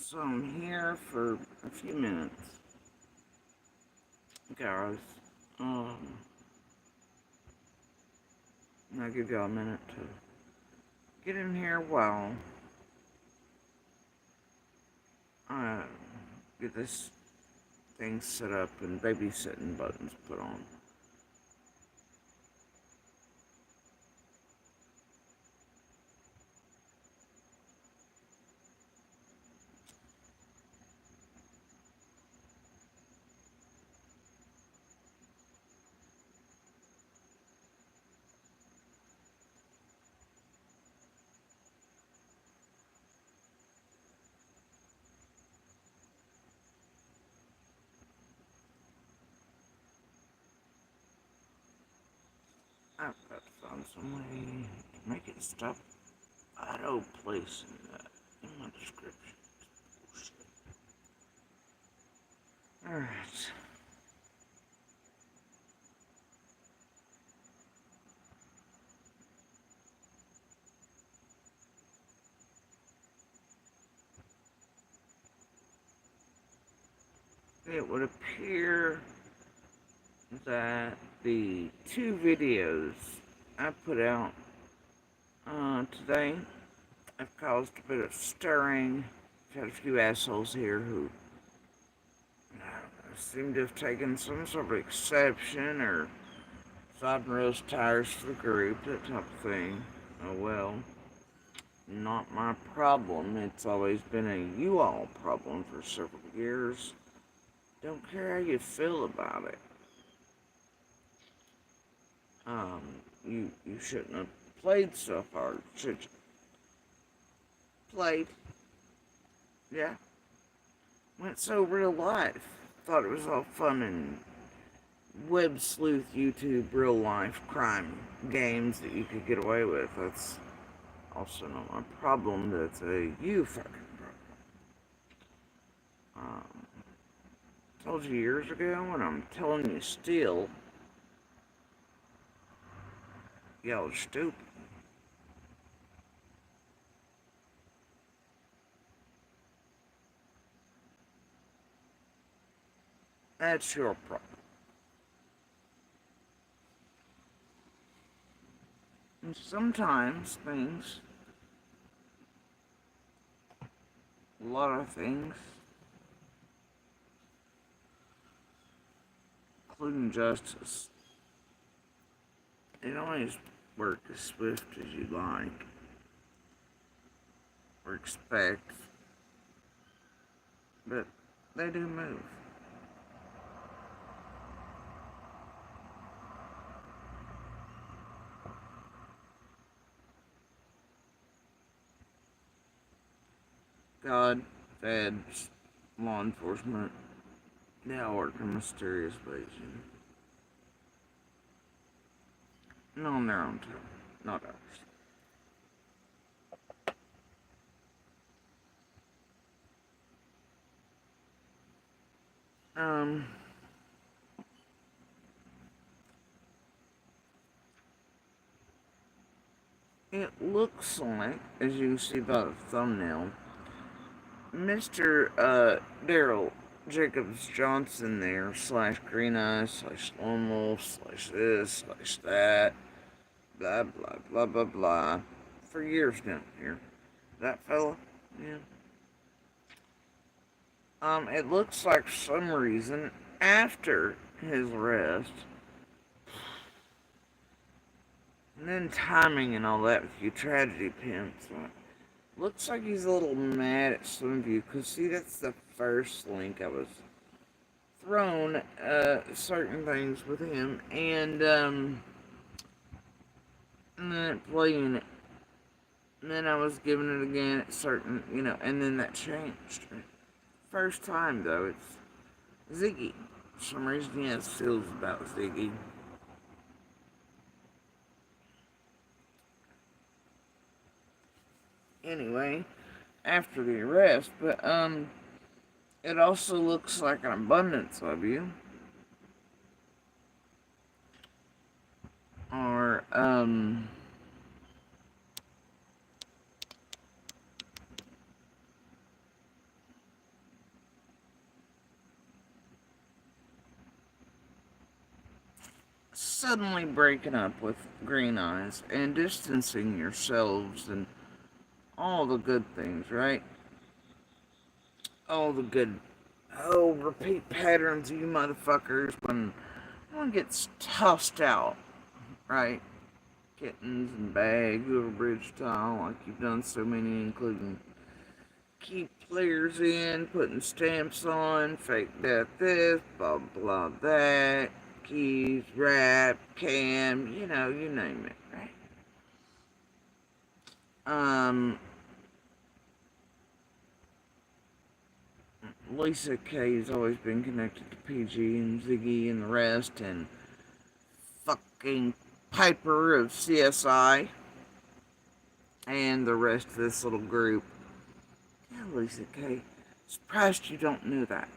So I'm here for a few minutes, guys. Um, I'll give y'all a minute to get in here while I get this thing set up and babysitting buttons put on. I've got to find some way to make it stop auto placing that in my description. Alright. It would appear that the two videos I put out today have caused a bit of stirring. I've had a few assholes here who seem to have taken some sort of exception or side roast tires for the group, that type of thing. Oh well, not my problem. It's always been a you all problem for several years. Don't care how you feel about it. Um, you shouldn't have played so hard, should you? Played, yeah. Went so real life. Thought it was all fun and web sleuth YouTube real life crime games that you could get away with. That's also not my problem. That's a you fucking problem. Told you years ago, and I'm telling you still, y'all are stupid. That's your problem. And sometimes things, a lot of things, including justice, they don't always work as swift as you like or expect, but they do move. God, feds, law enforcement, they all work in mysterious ways, and on their own time, not ours. Um, it looks like, as you can see by the thumbnail, Mr. Darrel Jacobs Johnson there, slash Green Eye, slash Lone Wolf, slash this, slash that, blah, blah, blah, blah, blah, for years now here. That fella, yeah. It looks like for some reason, after his arrest, and then timing and all that with you tragedy pimps, looks like he's a little mad at some of you, because see, that's the first link I was thrown, certain things with him, and then playing it. And then I was giving it again at certain, and then that changed. First time, though, it's Ziggy. For some reason, he has feels about Ziggy. Anyway, after the arrest, but, it also looks like an abundance of you. Or, suddenly breaking up with Green Eyes and distancing yourselves and all the good things, right? All the good, repeat patterns, you motherfuckers, when one gets tossed out, right? Kittens and bags over bridge tile, like you've done so many, including keep players in, putting stamps on, fake death this, blah blah that, keys, rap, cam, you name it, right? Lisa K's always been connected to PG and Ziggy and the rest, and fucking Piper of CSI, and the rest of this little group. Yeah, Lisa K. Surprised you don't know that.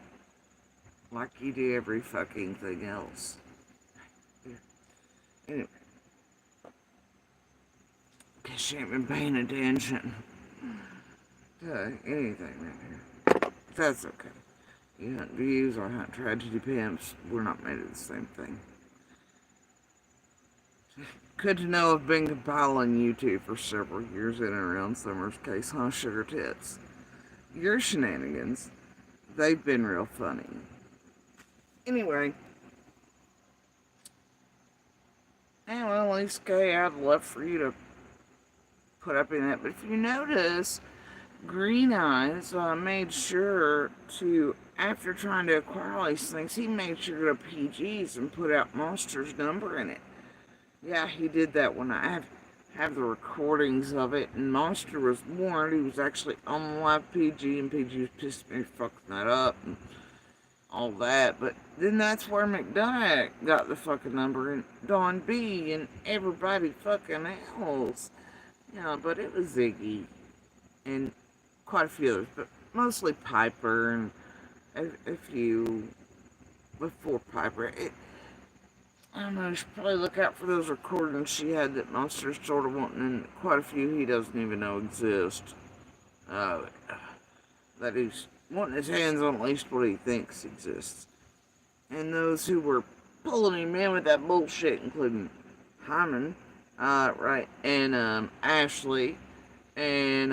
Like you do every fucking thing else. Yeah. Anyway. Guess you ain't been paying attention to anything right here. That's okay. You hunt views or hunt tragedy pimps. We're not made of the same thing. Good to know I've been compiling YouTube for several years in and around Summer's case, huh, Sugar Tits? Your shenanigans, they've been real funny. Anyway, Lisa K, I'd love for you to put up in that. But if you notice, Green Eyes made sure to, after trying to acquire all these things, he made sure to go to PG's and put out Monster's number in it. Yeah, he did that when I have the recordings of it, and Monster was warned. He was actually on the live PG, and PG was pissed at me for fucking that up and all that. But then that's where McDonough got the fucking number, and Don B, and everybody fucking else. Yeah, but it was Ziggy, and quite a few others, but mostly Piper, and a few before Piper. I don't know, you should probably look out for those recordings she had that Monster's sort of wanting, and quite a few he doesn't even know exist. That he's wanting his hands on at least what he thinks exists. And those who were pulling him in with that bullshit, including Hyman, right, and Ashley, and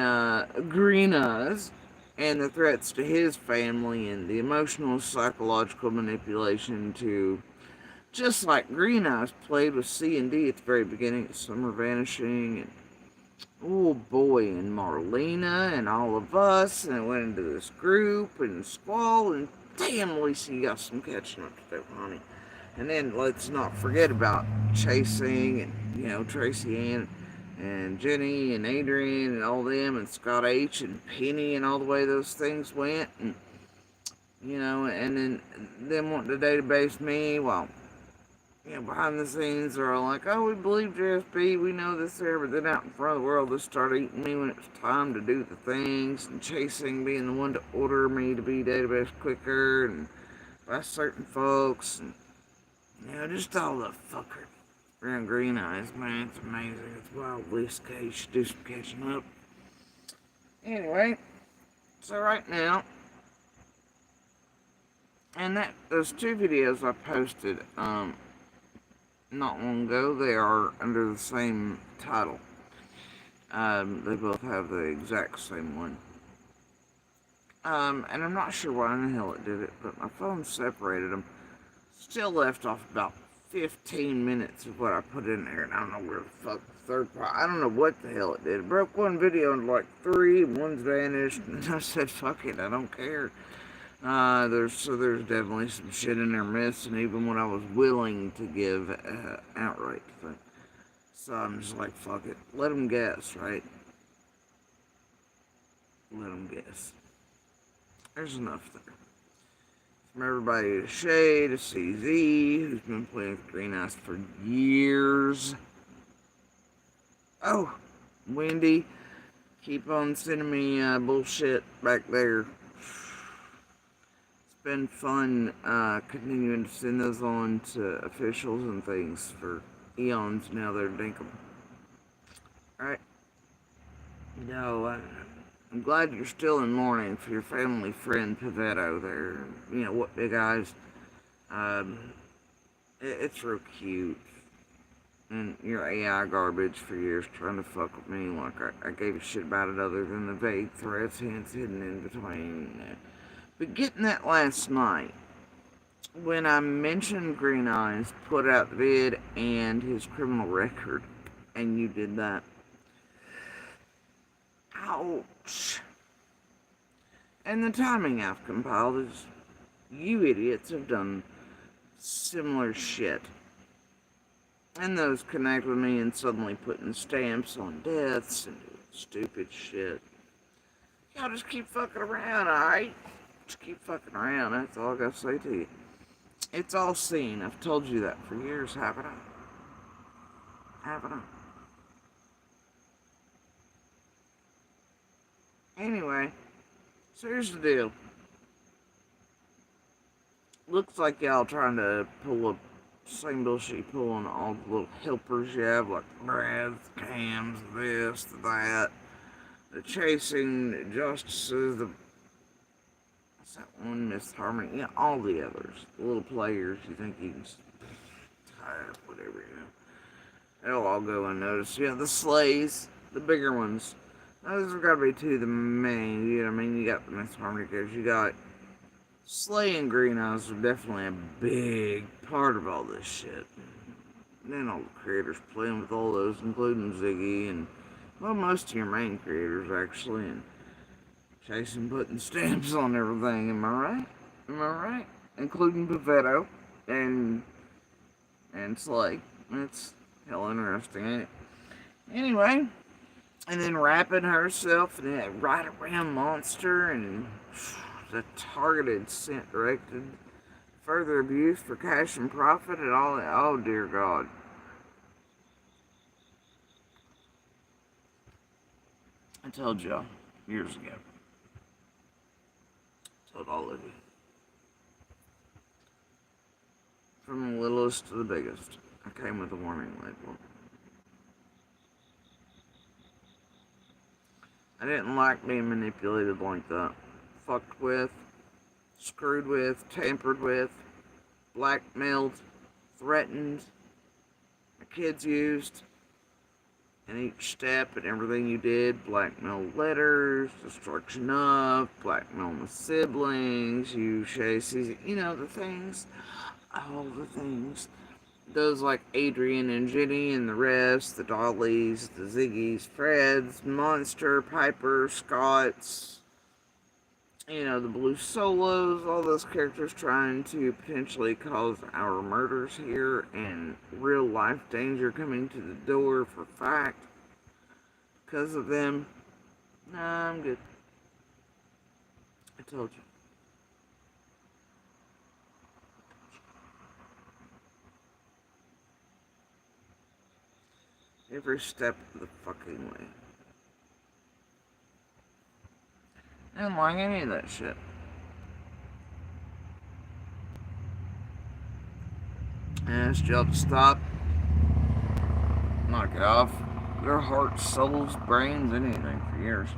Green Eyes, and the threats to his family, and the emotional, psychological manipulation to, just like Green Eyes played with C&D at the very beginning of Summer Vanishing, and oh boy, and Marlena, and all of us, and it went into this group, and Squall, and damn, Lisa, you got some catching up to do, honey. And then let's not forget about Chasing, and, Tracy Ann, and Jenny, and Adrian, and all them, and Scott H, and Penny, and all the way those things went, and, and then them wanting to database me, well, behind the scenes they're all like, oh, we believe JSB, we know this there, but then out in front of the world they started eating me when it was time to do the things, and Chasing being the one to order me to be database quicker, and by certain folks, and, just all the fucker around Green Eyes, man, it's amazing, it's wild, Lisa K, you should do some catching up. Anyway, so right now, and those two videos I posted, not long ago, they are under the same title. They both have the exact same one. And I'm not sure why in the hell it did it, but my phone separated them. Still left off about 15 minutes of what I put in there, and I don't know where the fuck the third part, I don't know what the hell it did. It broke one video into like 3, and one's vanished, and I said, fuck it, I don't care. There's definitely some shit in there missing, even when I was willing to give outright to think. So I'm just like, fuck it. Let them guess, right? Let them guess. There's enough there. From everybody to Shay to CZ, who's been playing with Green Eyes for years. Oh, Wendy, keep on sending me bullshit back there. Been fun continuing to send those on to officials and things for eons now. They're dinkum. Alright. I'm glad you're still in mourning for your family friend Pavetto there. What Big Eyes. It's real cute. and your AI garbage for years trying to fuck with me. Like, I gave a shit about it other than the vague threats, hints hidden in between. But getting that last night, when I mentioned Green Eyes, put out the vid and his criminal record, and you did that. Ouch. And the timing I've compiled is you idiots have done similar shit. And those connect with me and suddenly putting stamps on deaths and doing stupid shit. Y'all just keep fucking around, alright? Just keep fucking around, that's all I gotta say to you. It's all seen. I've told you that for years, haven't I? Haven't I? Anyway, so here's the deal. Looks like y'all trying to pull up same bullshit you pull on all the little helpers you have, like Brad's, Cam's, this, that, the chasing, the justices, the what's that one, Miss Harmony, yeah, all the others, the little players you think you can tie up, whatever, you know. They'll all go unnoticed. Yeah, the slays, the bigger ones. Those have got to be two of the main, you know what I mean? You got the Miss Harmony characters, you got Slay and Green Eyes are definitely a big part of all this shit. And then all the creators playing with all those, including Ziggy and, well, most of your main creators actually, and chasing, putting stamps on everything. Am I right? Am I right? Including Pavetto and Slay. It's hell interesting, ain't it? Anyway, and then wrapping herself in that right around monster and the targeted scent directed further abuse for cash and profit and all that. Oh dear God. I told y'all years ago. I told all of you. From the littlest to the biggest. I came with a warning label. I didn't like being manipulated like that. Fucked with, screwed with, tampered with, blackmailed, threatened, my kids used, in each step and everything you did, blackmail letters, destruction of, blackmail my siblings, you chases, you know, the things, all the things. Those like Adrian and Jenny and the rest, the Dollies, the Ziggies, Freds, Monster, Piper, Scotts, you know, the Blue Solos, all those characters trying to potentially cause our murders here and real life danger coming to the door for fact because of them. Nah, I'm good. I told you. Every step of the fucking way. I didn't like any of that shit. I asked y'all to stop, knock it off. Their hearts, souls, brains, anything for years.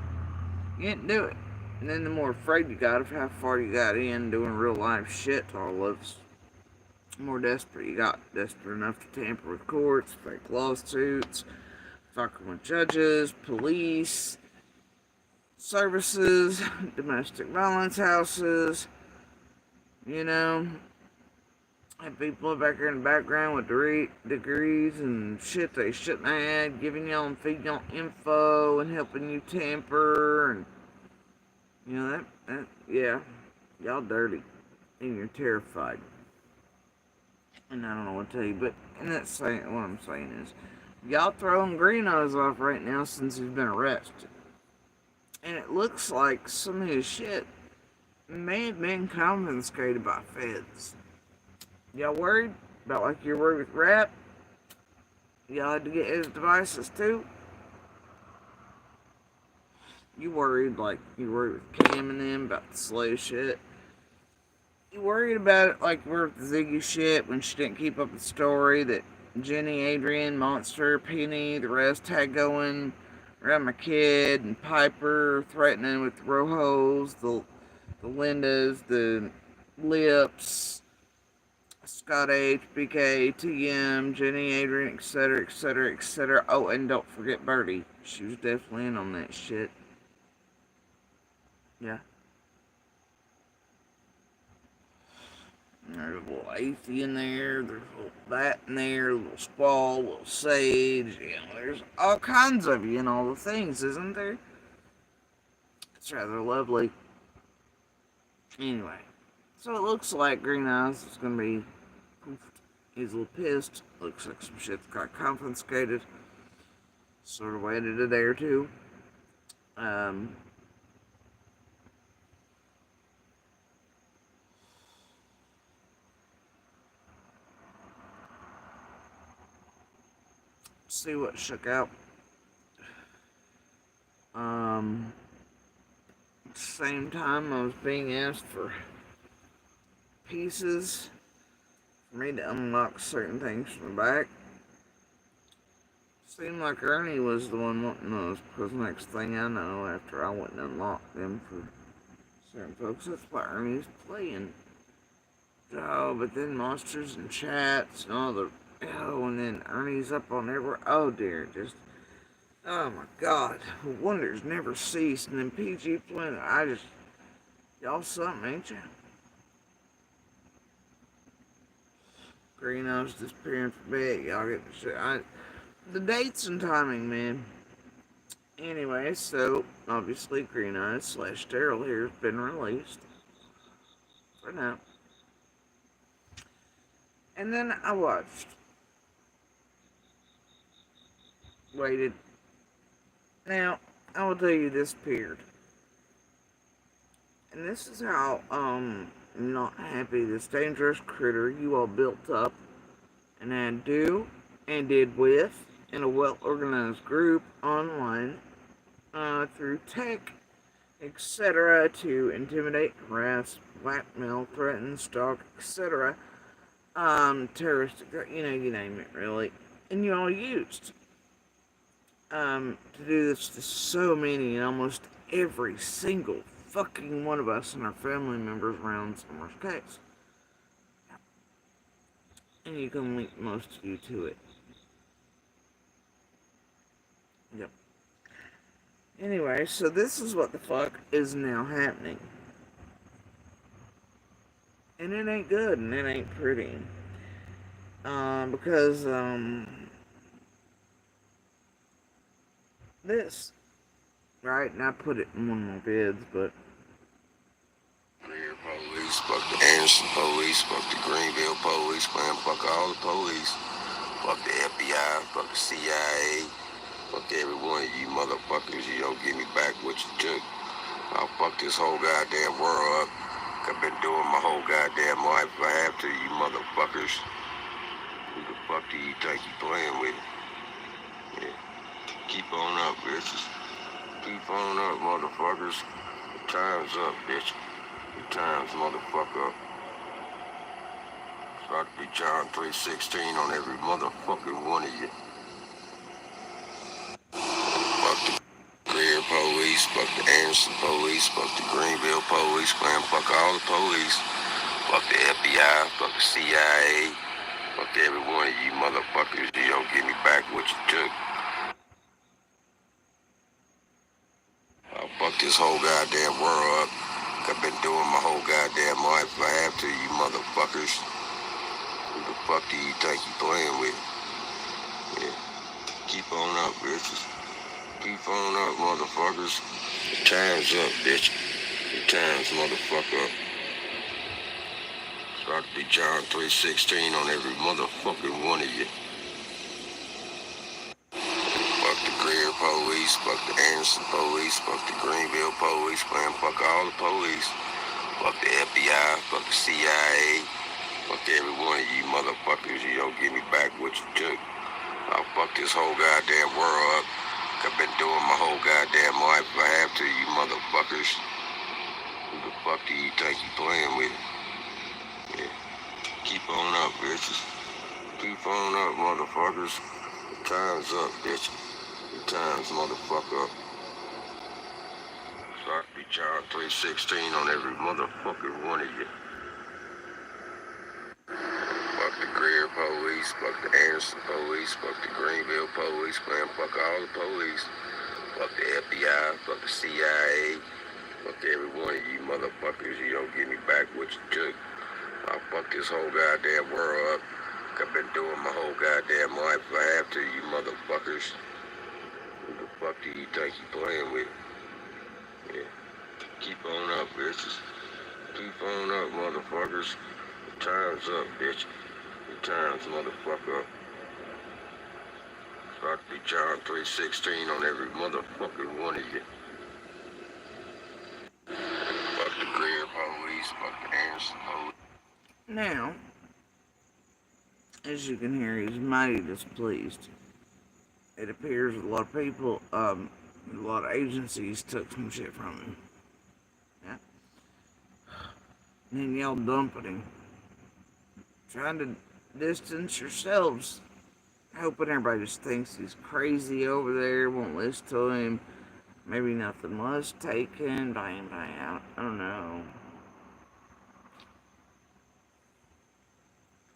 You didn't do it. And then the more afraid you got of how far you got in doing real life shit to all of us, the more desperate you got. Desperate enough to tamper with courts, fake lawsuits, fucking with judges, police, services, domestic violence houses, you know, have people back here in the background with degrees and shit they shouldn't have had, giving y'all and feeding y'all info and helping you tamper, and, you know, that yeah, y'all dirty, and you're terrified, and I don't know what to tell you, but, and that's saying, what I'm saying is, y'all throwing Green Eyes off right now since he's been arrested. And it looks like some of his shit may have been confiscated by feds. Y'all worried about like you're worried with Rap? Y'all had to get his devices too? You worried like you worried with Cam and them about the slave shit? You worried about it like we're with the Ziggy shit when she didn't keep up the story that Jenny, Adrian, Monster, Penny, the rest had going around my kid, and Piper threatening with the Rojos, the Lindas, the Lips, Scott H, BK, TM, Jenny, Adrian, etc., etc., etc. Oh, and don't forget Birdie. She was definitely in on that shit. Yeah. There's a little Athey in there, there's a little that in there, a little Squall, a little Sage, there's all kinds of, the things, isn't there? It's rather lovely. Anyway, so it looks like Green Eyes is gonna be. He's a little pissed. Looks like some shit got confiscated. Sort of waited a day or two. Um, see what shook out. Same time I was being asked for pieces for me to unlock certain things from the back. Seemed like Ernie was the one wanting those, because next thing I know, after I went and unlocked them for certain folks, that's why Ernie's playing. Oh, but then monsters and chats and all the, and then Ernie's up on everywhere. Oh dear, just, oh my god, wonders never cease. And then PG Planet, y'all something, ain't ya? Green Eyes disappearing for bed, y'all get the shit. The dates and timing, man. Anyway, so obviously Green Eyes / Darrel here has been released for now. And then I waited. Now, I will tell you this appeared. And this is how, not happy this dangerous critter you all built up and had do and did with in a well-organized group online through tech, etc., to intimidate, harass, blackmail, threaten, stalk, etc., terroristic, you name it, really. And you all used to do this to so many and almost every single fucking one of us and our family members around Summer's case. And you can link most of you to it. Yep. Anyway, so this is what the fuck is now happening. And it ain't good and it ain't pretty. Because, this, right? And I put it in one of my vids, but Police, fuck the Anderson police, fuck the Greenville police, man, fuck all the police, fuck the FBI, fuck the CIA, fuck every one of you motherfuckers. You don't give me back what you took. I'll fuck this whole goddamn world up. I've been doing my whole goddamn life. If I have to, you motherfuckers. Who the fuck do you think you playing with? Yeah. Keep on up, bitches. Keep on up, motherfuckers. The time's up, bitch. The time's motherfucker. Start to be John 3:16 on every motherfucking one of you. Fuck the Greer police, fuck the Anderson police, fuck the Greenville police, man, fuck all the police. Fuck the FBI, fuck the CIA, fuck every one of you motherfuckers. You don't give me back what you took. I'll fuck this whole goddamn world up. I've been doing my whole goddamn life. If I have to, you motherfuckers. Who the fuck do you think you playing with? Yeah. Keep on up, bitches. Keep on up, motherfuckers. The time's up, bitch. The time's motherfucker up. Start to be John 3:16 on every motherfucking one of you. Fuck the Greer police, fuck the Anderson police, fuck the Greenville police, man, fuck all the police. Fuck the FBI, fuck the CIA, fuck every one of you motherfuckers. You don't give me back what you took. I'll fuck this whole goddamn world up. I've been doing my whole goddamn life. If I have to, you motherfuckers. Who the fuck do you think you playing with? Yeah. Keep on up, bitches. Keep on up, motherfuckers. The time's up, bitch. The time's motherfucker up. Start to be John 3:16 on every motherfucking one of you. police, fuck the Anderson police, fuck the Greenville police, man, fuck all the police. Fuck the FBI, fuck the CIA, fuck every one of you motherfuckers. You don't give me back what you took. I'll fuck this whole goddamn world up. I've been doing my whole goddamn life if I have to, you motherfuckers. Who the fuck do you think you playing with? Yeah. Keep on up, bitches. Keep on up, motherfuckers. Your time's up, bitch. Your time's motherfucker up. Start to be John 3:16 on every motherfucking one of you. Fuck the Greer police, fuck the Anderson police. Now, as you can hear, he's mighty displeased. It appears a lot of people, a lot of agencies took some shit from him. Yeah. And then y'all dumping him. Trying to distance yourselves. Hoping everybody just thinks he's crazy over there, won't listen to him. Maybe nothing was taken. Bang, I don't know.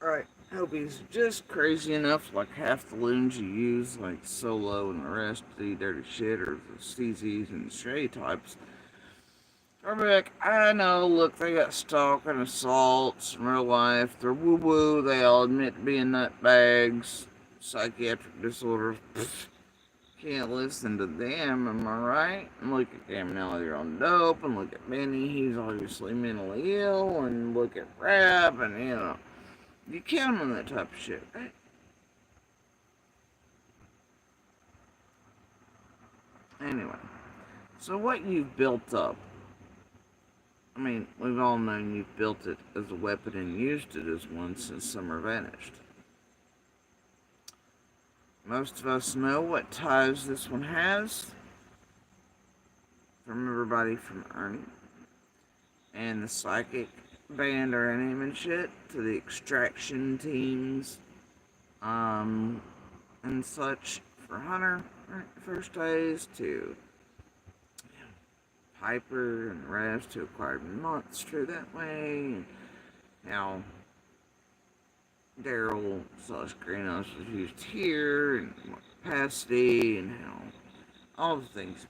Alright, hope he's just crazy enough, like half the loons you use, like Solo and the rest of the dirty shit, or the CZs and Stray types. Or be like, I know, look, they got stalking, assaults in real life. They're woo-woo, they all admit to being nutbags. Psychiatric disorders. Can't listen to them, am I right? And look at them now, they're on dope, and look at Benny, he's obviously mentally ill, and look at Rap, and you know, you count on that type of shit, right? Anyway, so what you've built up, I mean, we've all known you've built it as a weapon and used it as one since Summer vanished. Most of us know what ties this one has from everybody from Ernie and the Psychic band or name and shit to the extraction teams and such for Hunter right, first days to Piper and the rest who acquired Monster that way. And now Darrel / Greenhouse was used here, and what capacity, and how all the things.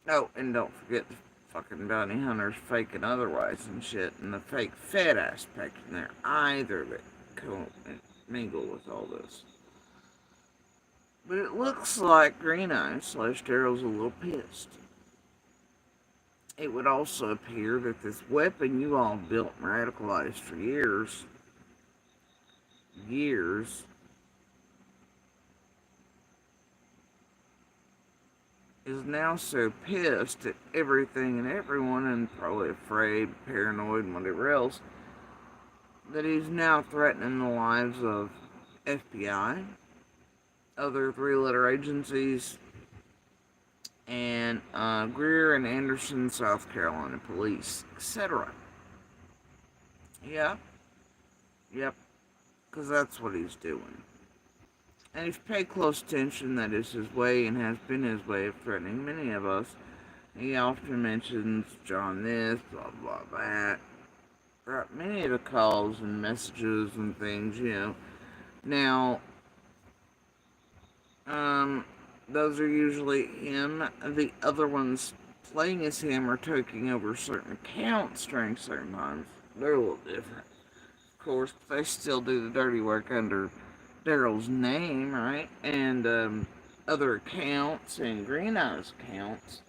Oh, and don't forget the fucking bounty hunters faking otherwise and shit, and the fake Fed aspect in there either that mingle with all this. But it looks like Green Eyes / Darrel's a little pissed. It would also appear that this weapon you all built and radicalized for years, is now so pissed at everything and everyone, and probably afraid, paranoid, and whatever else, that he's now threatening the lives of FBI, other three-letter agencies, and Greer and Anderson, South Carolina police, etc. Yeah, yep, because that's what he's doing. And if you pay close attention, that is his way and has been his way of threatening many of us. He often mentions John this, blah, blah, that. Right, many of the calls and messages and things, you know. Now, those are usually him. The other ones playing as him or taking over certain accounts during certain times. They're a little different. Of course, they still do the dirty work under Darrel's name, right? And other accounts and Green Eyes accounts.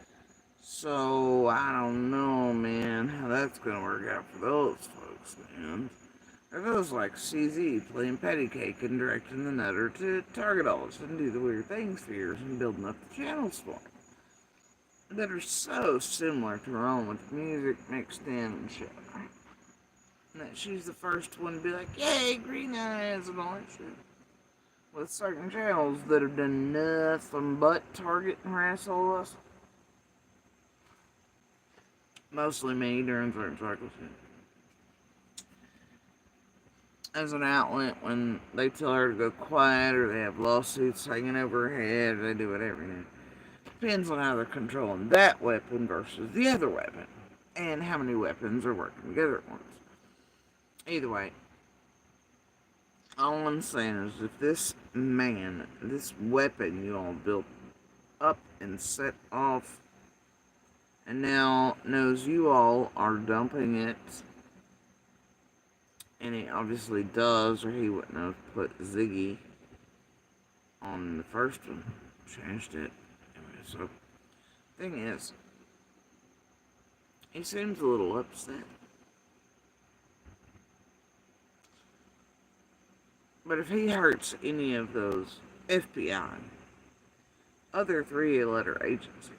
So, I don't know, man, how that's gonna work out for those folks, man. Or those like CZ playing patty cake and directing the Nutter to target all of us and do the weird things for years and building up the channels for him. That are so similar to her own with music mixed in and shit, right? And that she's the first one to be like, yay, Green Eyes and all that shit. With certain channels that have done nothing but target and harass all of us. Mostly me during certain cycles. As an outlet when they tell her to go quiet or they have lawsuits hanging over her head, they do whatever. You know. Depends on how they're controlling that weapon versus the other weapon and how many weapons are working together at once. Either way, all I'm saying is if this man, this weapon you all built up and set off, and now knows you all are dumping it, and he obviously does, or he wouldn't have put Ziggy on the first one, changed it. Anyway, so, thing is, he seems a little upset. But if he hurts any of those FBI, other three-letter agencies,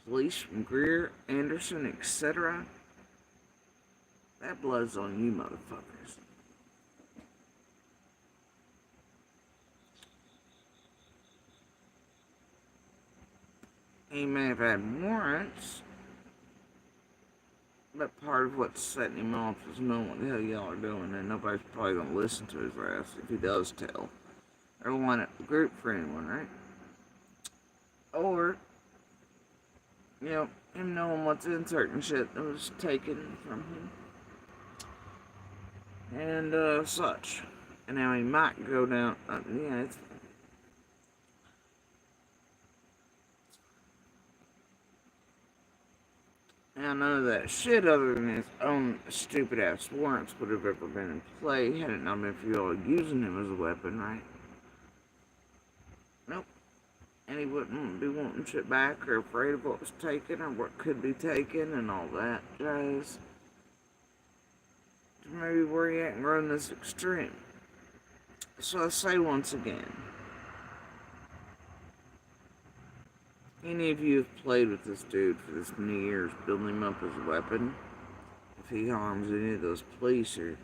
police from Greer, Anderson, etc., that blood's on you motherfuckers. He may have had warrants, but part of what's setting him off is knowing what the hell y'all are doing, and nobody's probably gonna listen to his ass if he does tell. Or line up the group for anyone, right? Or, him knowing what's in certain shit that was taken from him. And, such. And now he might go down, it's... Now, none of that shit other than his own stupid-ass warrants would have ever been in play had it not been for you all using him as a weapon, right? Nope. And he wouldn't be wanting shit back or afraid of what was taken or what could be taken and all that jazz. Maybe where he hadn't grown this extreme. So I say once again, any of you have played with this dude for this many years, building him up as a weapon, if he harms any of those police or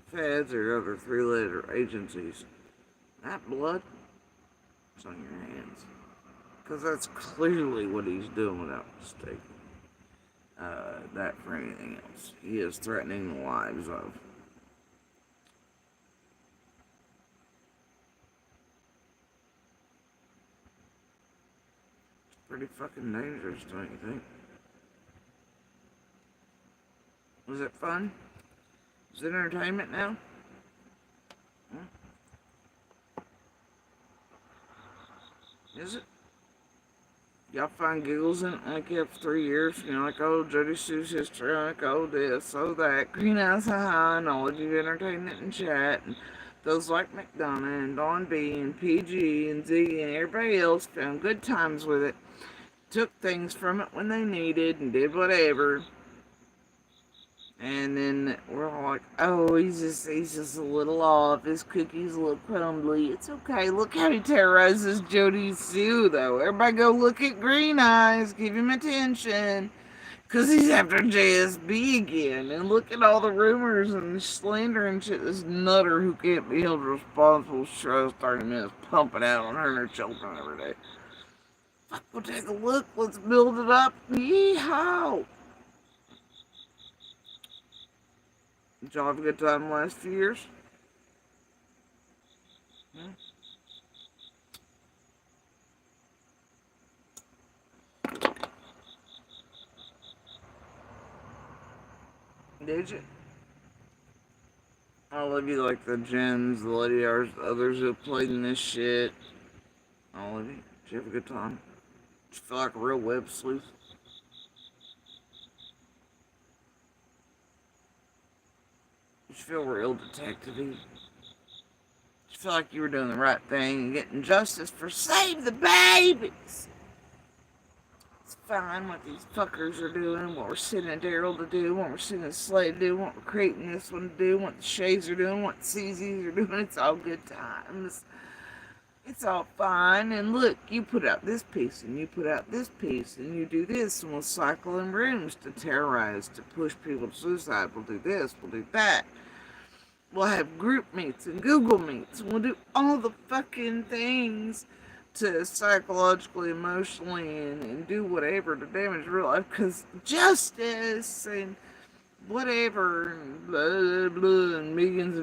feds or other three-letter agencies, that blood is on your hands. Because that's clearly what he's doing without mistaking that for anything else. He is threatening the lives of. It's pretty fucking dangerous, don't you think? Was it fun? Is it entertainment now? Is it? Y'all find giggles in it like after 3 years? Like, oh, Jody Sue's history, like, oh, this, oh, that, Green Eyes High, and all of you entertainment and chat, and those like McDonough, and Dawn B, and PG, and Z, and everybody else found good times with it, took things from it when they needed, and did whatever. And then we're all like, oh, he's just a little off. His cookie's a little crumbly. It's okay. Look how he terrorizes Jody Sue, though. Everybody go look at Green Eyes. Give him attention. Because he's after JSB again. And look at all the rumors and slander and shit. This nutter who can't be held responsible shows 30 minutes pumping out on her and her children every day. Fuck, we'll take a look. Let's build it up. Yeehaw. Did y'all have a good time the last few years? Did you? All of you, like the Jens, the Lady R's, the others who have played in this shit. All of you. Did you have a good time? Did you feel like a real web sleuth? Did you feel real detective-y? Did you feel like you were doing the right thing and getting justice for Save the Babies? It's fine what these fuckers are doing, what we're sending Darrel to do, what we're sending Slade to do, what we're creating this one to do, what the Shays are doing, what the CZs are doing. It's all good times. It's all fine. And look, you put out this piece, and you put out this piece, and you do this, and we'll cycle in rooms to terrorize, to push people to suicide. We'll do this, we'll do that. We'll have group meets and Google meets, and we'll do all the fucking things to psychologically, emotionally, and do whatever to damage real life, because justice, and whatever, and blah, blah, blah, and millions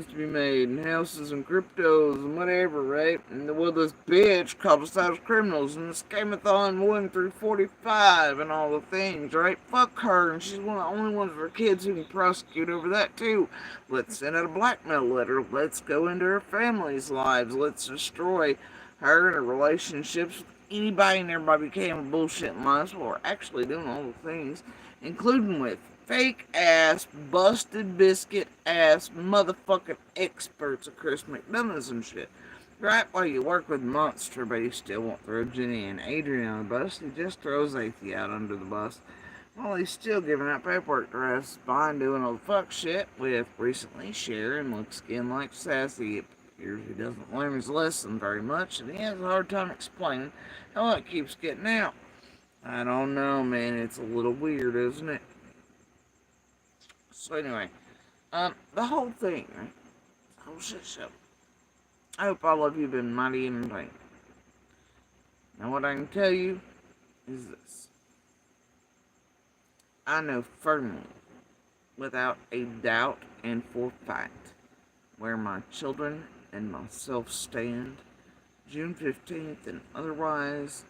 to be made, and houses and cryptos and whatever, right? And well, this bitch called us out as criminals, and this Scamathon 1 through 45 and all the things, right? Fuck her, and she's one of the only ones of her kids who can prosecute over that, too. Let's send out a blackmail letter. Let's go into her family's lives. Let's destroy her and her relationships with anybody and everybody became bullshit and lies while we're actually doing all the things, including with fake ass, busted biscuit ass, motherfucking experts of Chris McDonough's and shit. Right while you work with Monster, but he still won't throw Jenny and Adrian on the bus, he just throws Athie out under the bus. While he's still giving out paperwork to us behind doing all the fuck shit with recently Sharon looks again like Sassy. It appears he doesn't learn his lesson very much, and he has a hard time explaining how it keeps getting out. I don't know, man. It's a little weird, isn't it? So anyway, the whole thing, right? The whole shit show. I hope all of you have been mighty entertained. Now, what I can tell you is this: I know firmly, without a doubt and for fact, where my children and myself stand, June 15th and otherwise,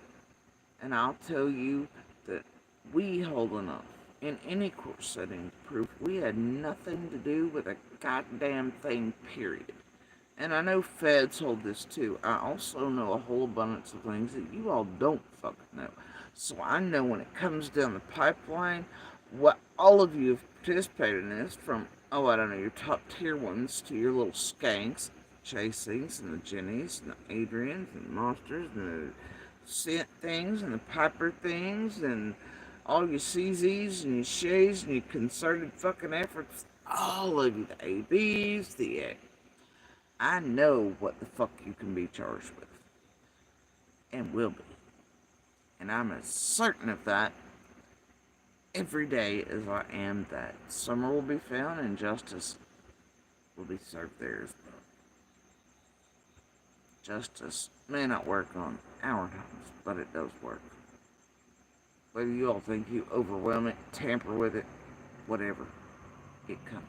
and I'll tell you that we hold enough in any court setting to prove we had nothing to do with a goddamn thing, period. And I know feds hold this too. I also know a whole abundance of things that you all don't fucking know. So I know when it comes down the pipeline, what all of you have participated in this, from, oh, I don't know, your top tier ones to your little skanks, Chasings and the Jennies and the Adrians and the Monsters and the Scent things and the Piper things and all your CZs and your Shays and your concerted fucking efforts, all of you, the ABs, I know what the fuck you can be charged with, and will be. And I'm as certain of that every day as I am that Summer will be found and justice will be served there as well. Justice may not work on our times, but it does work. Whether you all think you overwhelm it, tamper with it, whatever, it comes.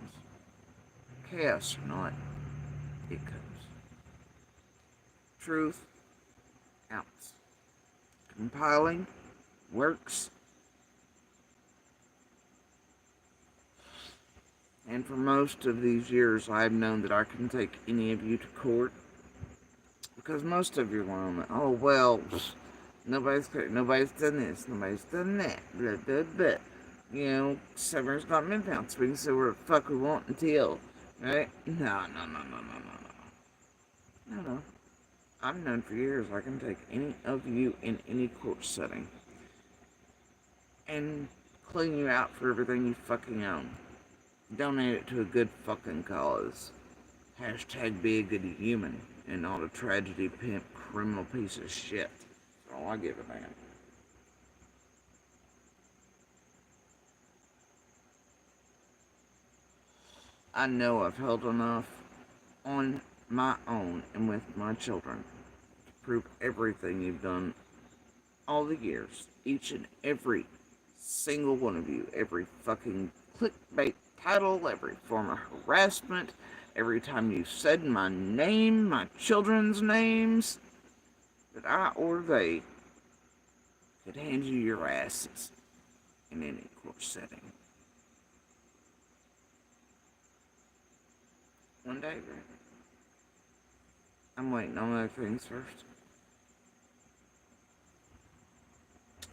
Chaos or not, it comes. Truth counts. Compiling works. And for most of these years, I've known that I can take any of you to court. Because most of you are, oh, well, nobody's done this, nobody's done that, blah, blah, blah. You know, Summer's not been found, so we can say where the fuck we want until, right? No. No. I've known for years I can take any of you in any court setting and clean you out for everything you fucking own. Donate it to a good fucking cause. Hashtag be a good human and not a tragedy pimp criminal piece of shit. That's all I give a damn. I know I've held enough on my own and with my children to prove everything you've done all the years. Each and every single one of you. Every fucking clickbait title, every form of harassment, every time you said my name, my children's names, that I or they could hand you your asses in any court setting. One day, right? I'm waiting on other things first.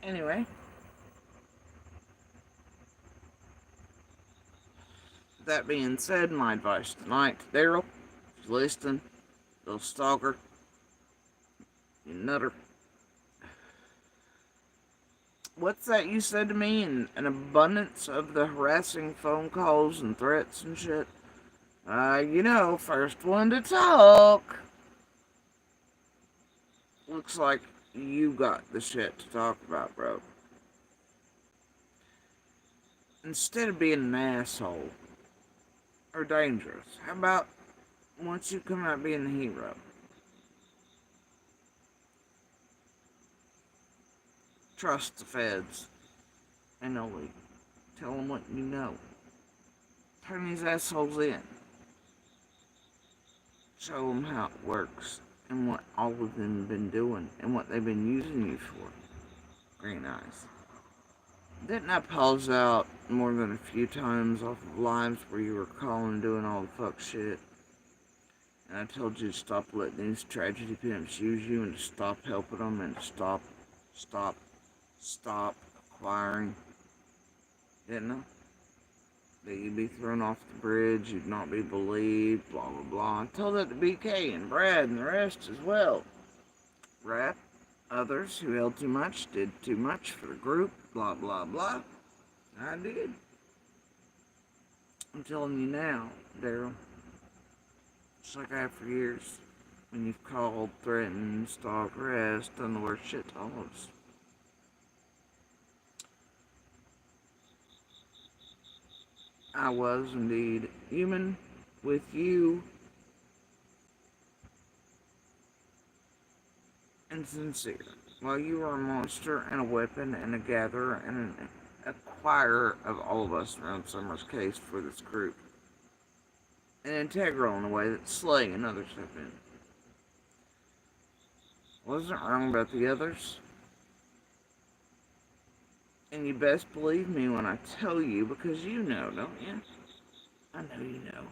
Anyway. That being said, my advice tonight to Darrel, if you're listening, little stalker, you nutter. What's that you said to me? An abundance of the harassing phone calls and threats and shit. First one to talk. Looks like you got the shit to talk about, bro. Instead of being an asshole or dangerous, how about once you come out being the hero? Trust the feds and only Tell them what you know. Turn these assholes in. Show them how it works and what all of them have been doing and what they've been using you for. Green eyes. Didn't I pause out more than a few times off of lives where you were calling and doing all the fuck shit? And I told you to stop letting these tragedy pimps use you and to stop helping them and to stop acquiring. Didn't I? That you'd be thrown off the bridge, you'd not be believed, blah blah blah. I told that to BK and Brad and the rest as well. Brad, others who held too much, did too much for the group, blah blah blah. I did. I'm telling you now, Darrel. Just like I have for years. When you've called, threatened, stalked, harassed, done the worst shit to all of us. I was indeed human with you and sincere. While you were a monster and a weapon and a gatherer and an acquirer of all of us around Summer's case for this group. And integral in a way that Slay and others have been. Wasn't wrong about the others. And you best believe me when I tell you, because you know, don't you? I know you know.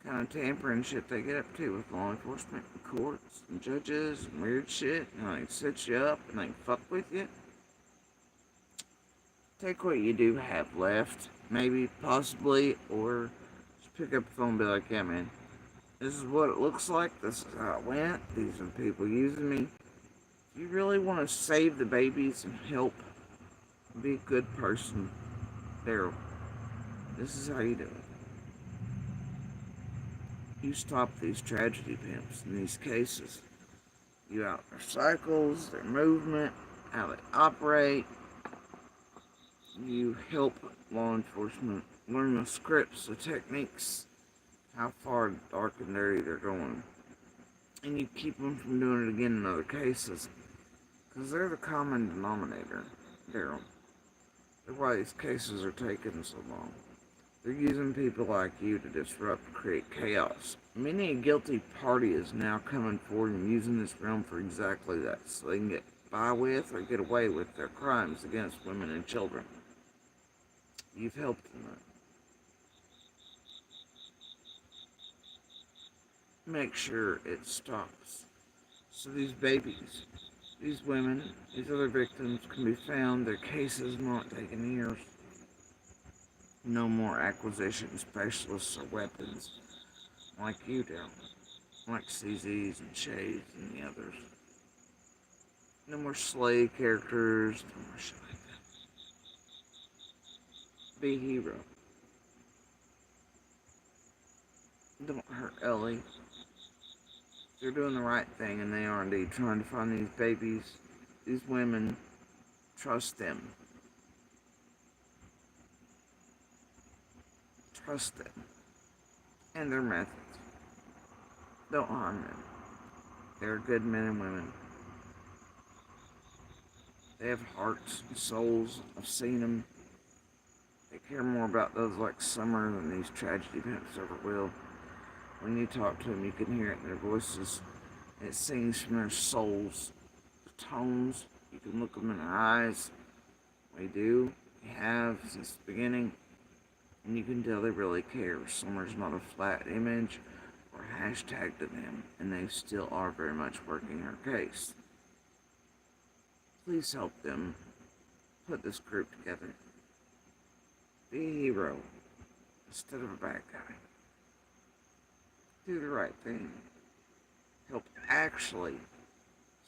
Kind of tampering shit they get up to with law enforcement and courts and judges and weird shit. And they set you up and they fuck with you. Take what you do have left, maybe, possibly, or just pick up the phone and be like, yeah, man, this is what it looks like, this is how it went, these are the people using me. If you really want to save the babies and help, be a good person, Darrel, this is how you do it. You stop these tragedy pimps in these cases. You out their cycles, their movement, how they operate. You help law enforcement learn the scripts, the techniques, how far dark and dirty they're going. And you keep them from doing it again in other cases. Because they're the common denominator, Darrel. That's why these cases are taking so long. They're using people like you to disrupt and create chaos. Many a guilty party is now coming forward and using this realm for exactly that, so they can get by with or get away with their crimes against women and children. You've helped them. Make sure it stops. So these babies, these women, these other victims can be found, their cases not taking years. No more acquisition specialists or weapons like you do, like CZs and Shades and the others. No more slave characters, no more shit like that. Be a hero. Don't hurt Ellie. They're doing the right thing, and they are indeed trying to find these babies, these women. Trust them. Trust them. And their methods. Don't harm them. They're good men and women. They have hearts and souls. I've seen them. They care more about those like Summer than these tragedy pimps ever will. When you talk to them, you can hear it in their voices. It sings from their souls. The tones, you can look them in their eyes. We do. We have since the beginning. And you can tell they really care. Summer's not a flat image or hashtag to them. And they still are very much working her case. Please help them put this group together. Be a hero instead of a bad guy. Do the right thing. Help actually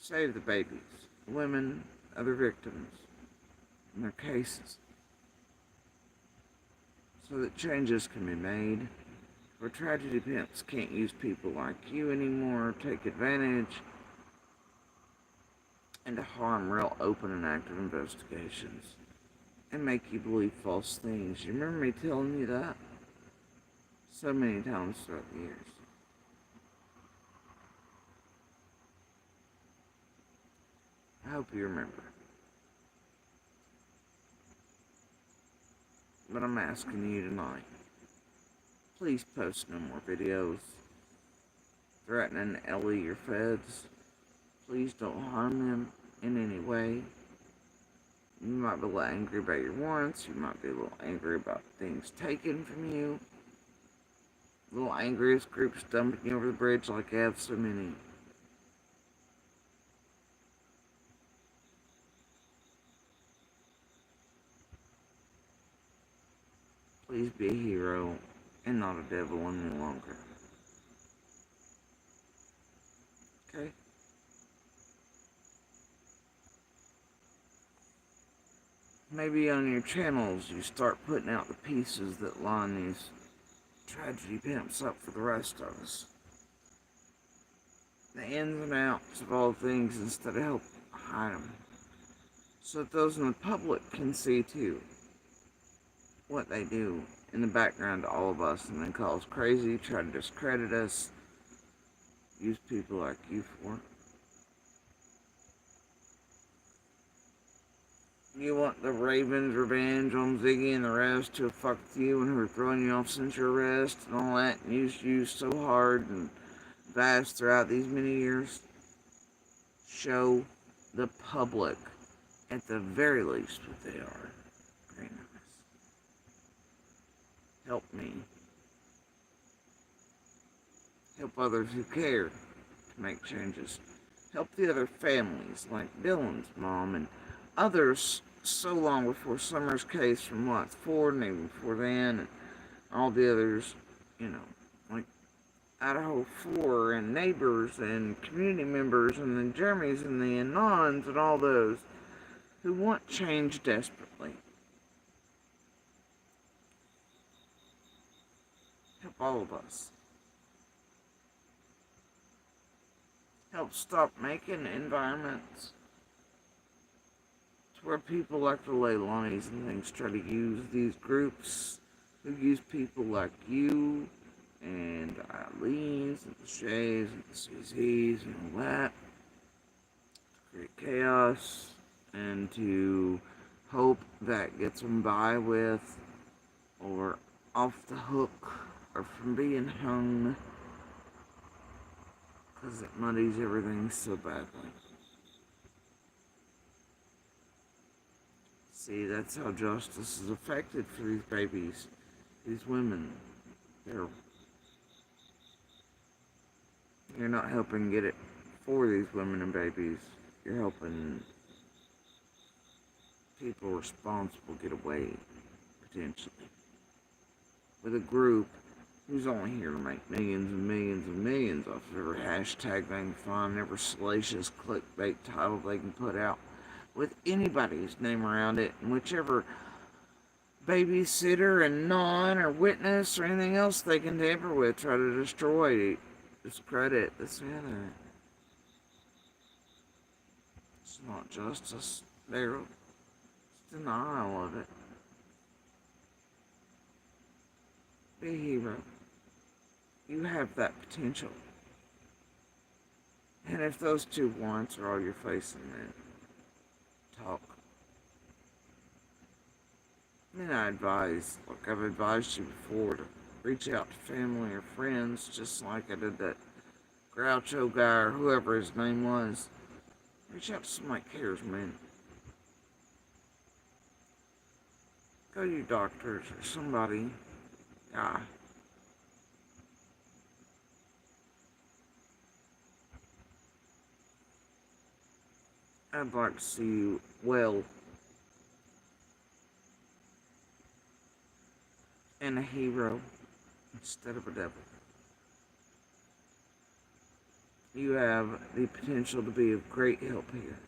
save the babies, women, other victims, and their cases. So that changes can be made. Where tragedy pimps can't use people like you anymore, take advantage, and to harm real open and active investigations. And make you believe false things. You remember me telling you that? So many times throughout the years. I hope you remember. But I'm asking you tonight, please post no more videos threatening Ellie or feds. Please don't harm them in any way. You might be a little angry about your warrants. You might be a little angry about things taken from you. A little angry as groups dumping you over the bridge like I have so many. Please be a hero and not a devil any longer. Okay? Maybe on your channels you start putting out the pieces that line these tragedy pimps up for the rest of us. The ins and outs of all things instead of help hide them. So that those in the public can see too what they do in the background to all of us and then call us crazy, try to discredit us, use people like you for it. You want the Ravens' revenge on Ziggy and the rest to have fucked you and who are throwing you off since your arrest and all that and used you so hard and fast throughout these many years? Show the public, at the very least, what they are. Very nice. Help me. Help others who care to make changes. Help the other families, like Dylan's mom and others so long before Summer's case from Watts Ford and even before then, and all the others, like Idaho 4 and neighbors and community members and the Jeremys and the Anons and all those who want change desperately. Help all of us. Help stop making environments where people like the Leilani's and things try to use these groups who use people like you and Eileen's and the Shays and the CZ's and all that to create chaos and to hope that gets them by with or off the hook or from being hung because it muddies everything so badly. See, that's how justice is affected for these babies, these women. You're not helping get it for these women and babies. You're helping people responsible get away, potentially, with a group who's only here to make millions and millions and millions off of every hashtag they can find, every salacious clickbait title they can put out, with anybody's name around it, and whichever babysitter and non or witness or anything else they can tamper with, try to destroy, discredit, this and that. It's not justice, Darrel. It's denial of it. Be a hero. You have that potential. And if those 2 warrants are all you're facing, then talk. Then I advise, like I've advised you before, to reach out to family or friends, just like I did that Groucho guy or whoever his name was. Reach out to somebody that cares, man. Go to your doctors or somebody. I'd like to see you well and a hero instead of a devil. You have the potential to be of great help here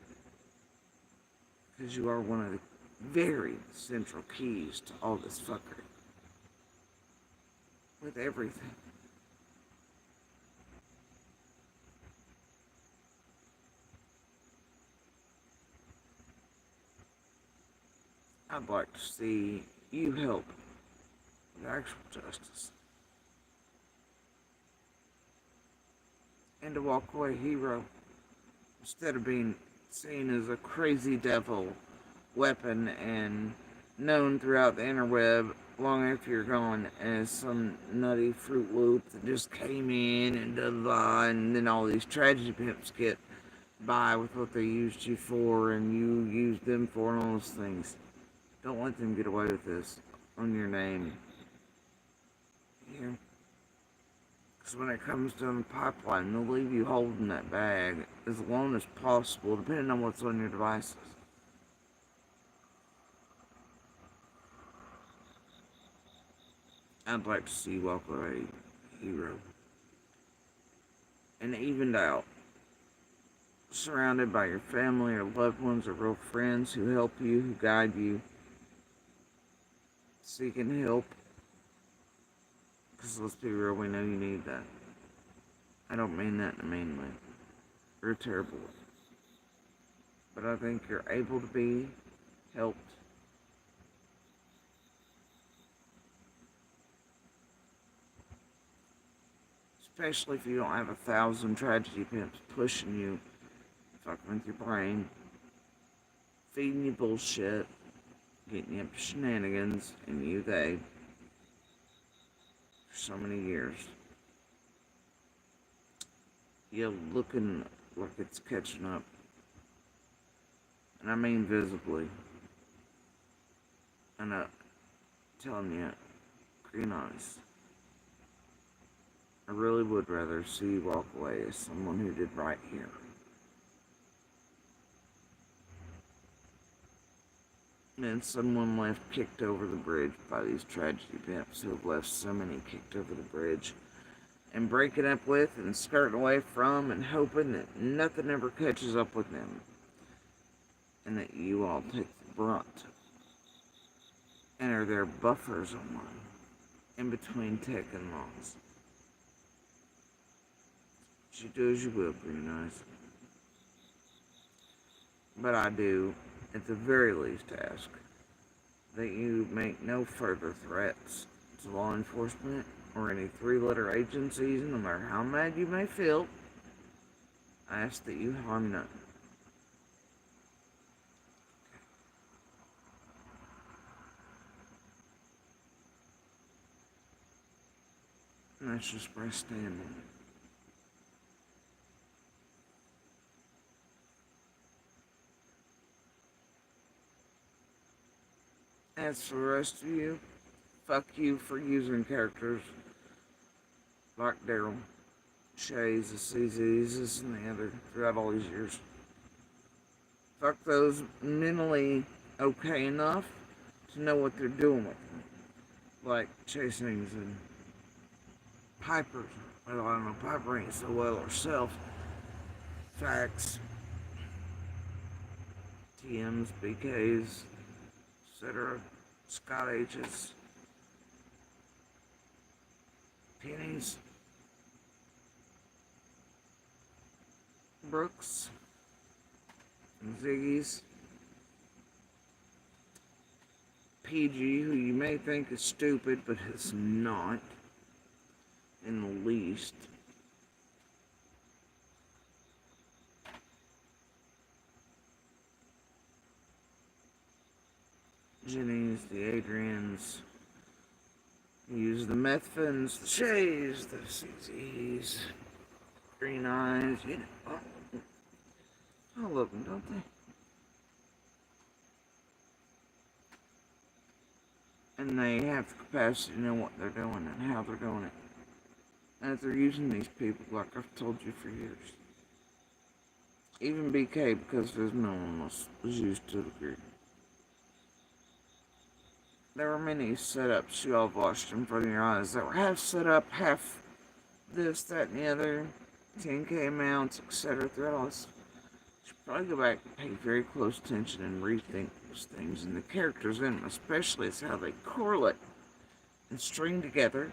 because you are one of the very central keys to all this fuckery with everything. I'd like to see you help with actual justice. And to walk away a hero instead of being seen as a crazy devil, weapon, and known throughout the interweb long after you're gone as some nutty Fruit Loop that just came in and da da, and then all these tragedy pimps get by with what they used you for and you used them for and all those things. Don't let them get away with this on your name. Yeah. Because when it comes down the pipeline, they'll leave you holding that bag as long as possible, depending on what's on your devices. I'd like to see you walk away a hero. And evened out, surrounded by your family or loved ones or real friends who help you, who guide you, seeking help. Because let's be real, we know you need that. I don't mean that in a mean way. You're terrible. But I think you're able to be helped. Especially if you don't have 1,000 tragedy pimps pushing you, fucking with your brain, feeding you bullshit, getting you up to shenanigans, and they, for so many years. You're looking like it's catching up. And I mean visibly. And I'm telling you, green eyes. I really would rather see you walk away as someone who did right here. And someone left kicked over the bridge by these tragedy pimps who have left so many kicked over the bridge. And breaking up with and skirting away from and hoping that nothing ever catches up with them. And that you all take the brunt. And are their buffers online. In between tech and laws. What you do as you will, green eyes. But I do, at the very least, ask that you make no further threats to law enforcement or any three-letter agencies, no matter how mad you may feel. I ask that you harm none. And that's just where I stand on it. As for the rest of you, fuck you for using characters like Darrel, Shays, the CZs, this and the other throughout all these years. Fuck those mentally okay enough to know what they're doing with them. Like Chasings and Piper's. Well, I don't know, Piper ain't so well herself. Facts, TMs, BKs, etc. Scott H's, Pennies, Brooks, and Ziggy's, PG, who you may think is stupid, but is not in the least. Jenny's, the Adrians, use the Methvins, the Shays, the CZs, Green Eyes, you know, all of them, don't they? And they have the capacity to know what they're doing and how they're doing it. And if they're using these people, like I've told you for years. Even BK, because his million was used to the degree. There were many setups you all watched in front of your eyes that were half set up, half this, that, and the other, 10K amounts, etc. throughout all this. You should probably go back and pay very close attention and rethink those things and the characters in them, especially as how they correlate and string together,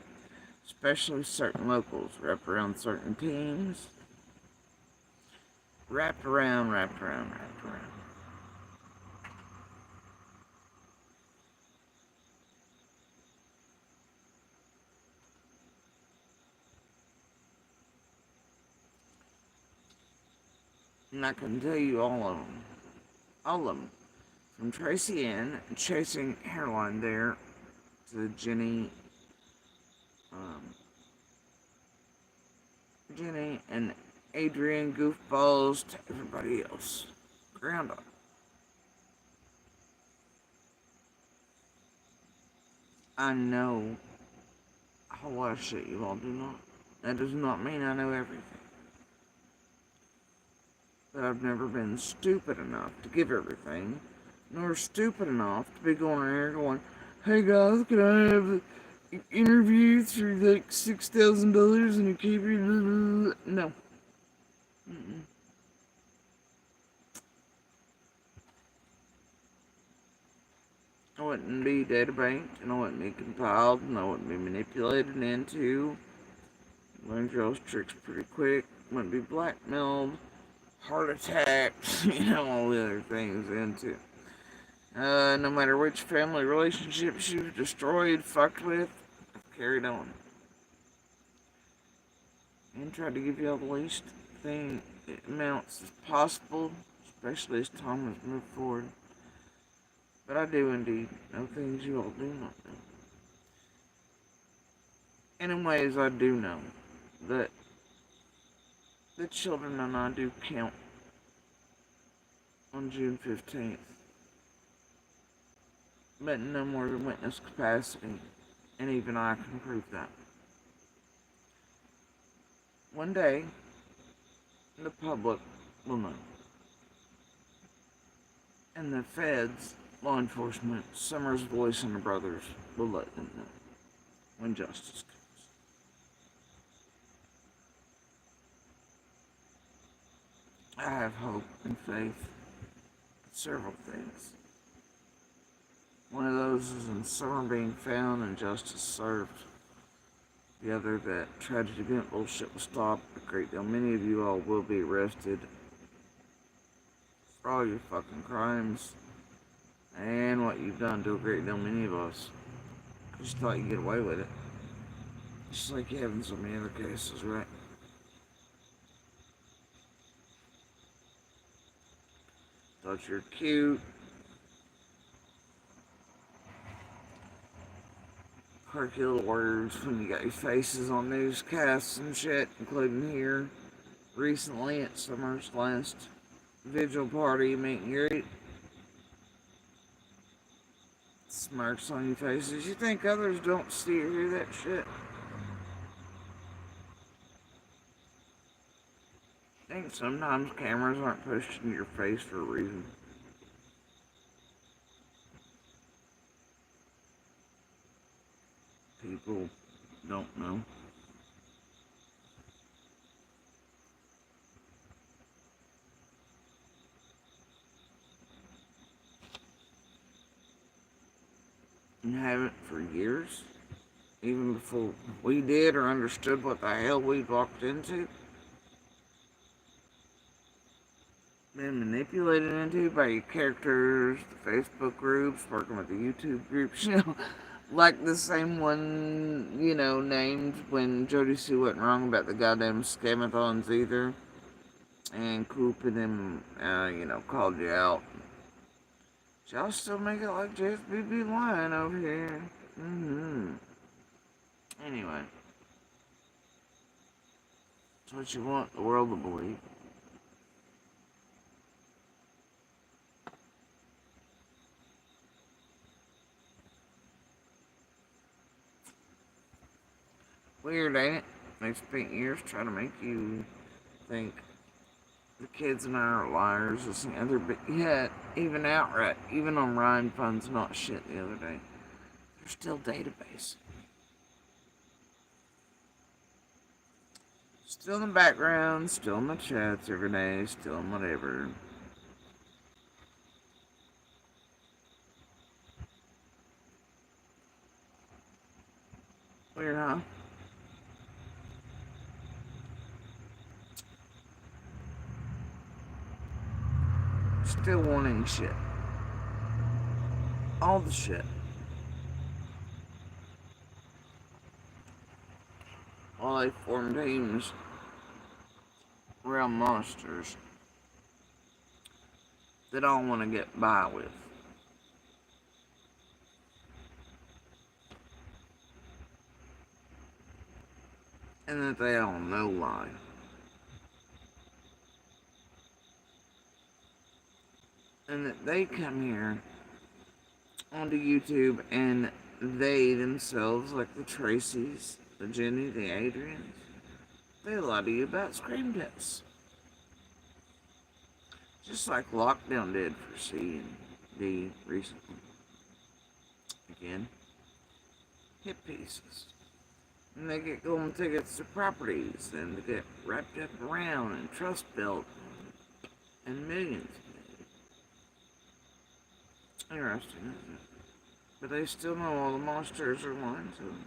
especially certain locals, wrapped around certain teams, wrapped around. And I can tell you all of them. All of them. from Tracy Ann, Chasing Hairline there, to um, Jenny and Adrian Goofballs, to everybody else. Ground up. I know a whole lot of shit you all do not. That does not mean I know everything. But I've never been stupid enough to give everything, nor stupid enough to be going around here going, hey guys, can I have an interview through like $6,000 and a keeper? No. Mm-mm. I wouldn't be data banked, and I wouldn't be compiled, and I wouldn't be manipulated into. Learn girls' tricks pretty quick. Wouldn't be blackmailed, heart attacks, all the other things into. No matter which family relationships you've destroyed, fucked with, I've carried on. And tried to give you all the least thing amounts as possible, especially as time has moved forward. But I do indeed know things you all do not know. And in ways I do know that the children and I do count on June 15th. But no more than witness capacity, and even I can prove that. One day, the public will know. And the feds, law enforcement, Summers Voice and the brothers will let them know when justice comes. I have hope and faith in several things. One of those is in Summer being found and justice served. The other, that tragic event bullshit will stop. A great deal many of you all will be arrested for all your fucking crimes and what you've done to a great deal many of us. Just thought you'd get away with it. Just like you have in so many other cases, right? Thought you're cute. Quirky little words when you got your faces on newscasts and shit, including here recently at Summer's last vigil party meet and greet. Smirks on your faces. You think others don't see or hear that shit? I think sometimes cameras aren't pushed in your face for a reason. People don't know. And haven't for years. Even before we did or understood what the hell we walked into. Been manipulated into by your characters, the Facebook groups, working with the YouTube groups, like the same one, named when Jody Sue wasn't wrong about the goddamn scamathons either. And Coop and them, called you out. Y'all still make it like JSBB lying over here. Anyway. That's what you want the world to believe. Weird, ain't it? They've spent years trying to make you think the kids and I are liars, this and the other, but yet, even outright, even on Ryan Fun's not shit the other day, there's still database. Still in the background, still in the chats every day, still in whatever. Weird, huh? Still wanting shit. All the shit. While they form teams around monsters that all want to get by with. and that they all know lie. And that they come here onto YouTube and they themselves, like the Tracys, the Jenny, the Adrians, they lie to you about scream tests. Just like Lockdown did for C and D recently. Again, hit pieces. And they get golden tickets to properties and they get wrapped up around and trust built and millions. Interesting, isn't it? But they still know all the monsters are lying to them.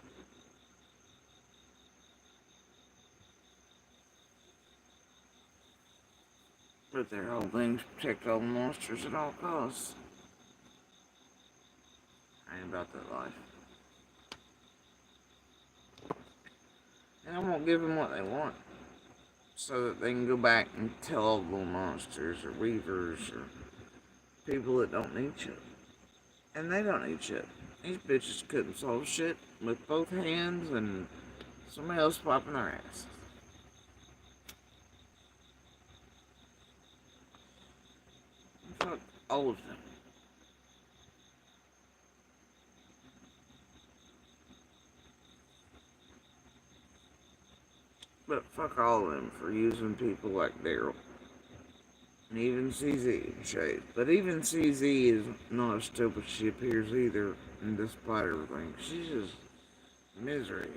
But their whole thing's protect all the monsters at all costs. I ain't about that life. And I won't give them what they want. So that they can go back and tell all the little monsters or weavers or people that don't need shit. And they don't need shit. These bitches couldn't solve shit with both hands and somebody else wiping their ass. Fuck all of them. But fuck all of them for using people like Darrel. And even CZ in shade. But even CZ is not as stupid as she appears either, and despite everything. She's just misery.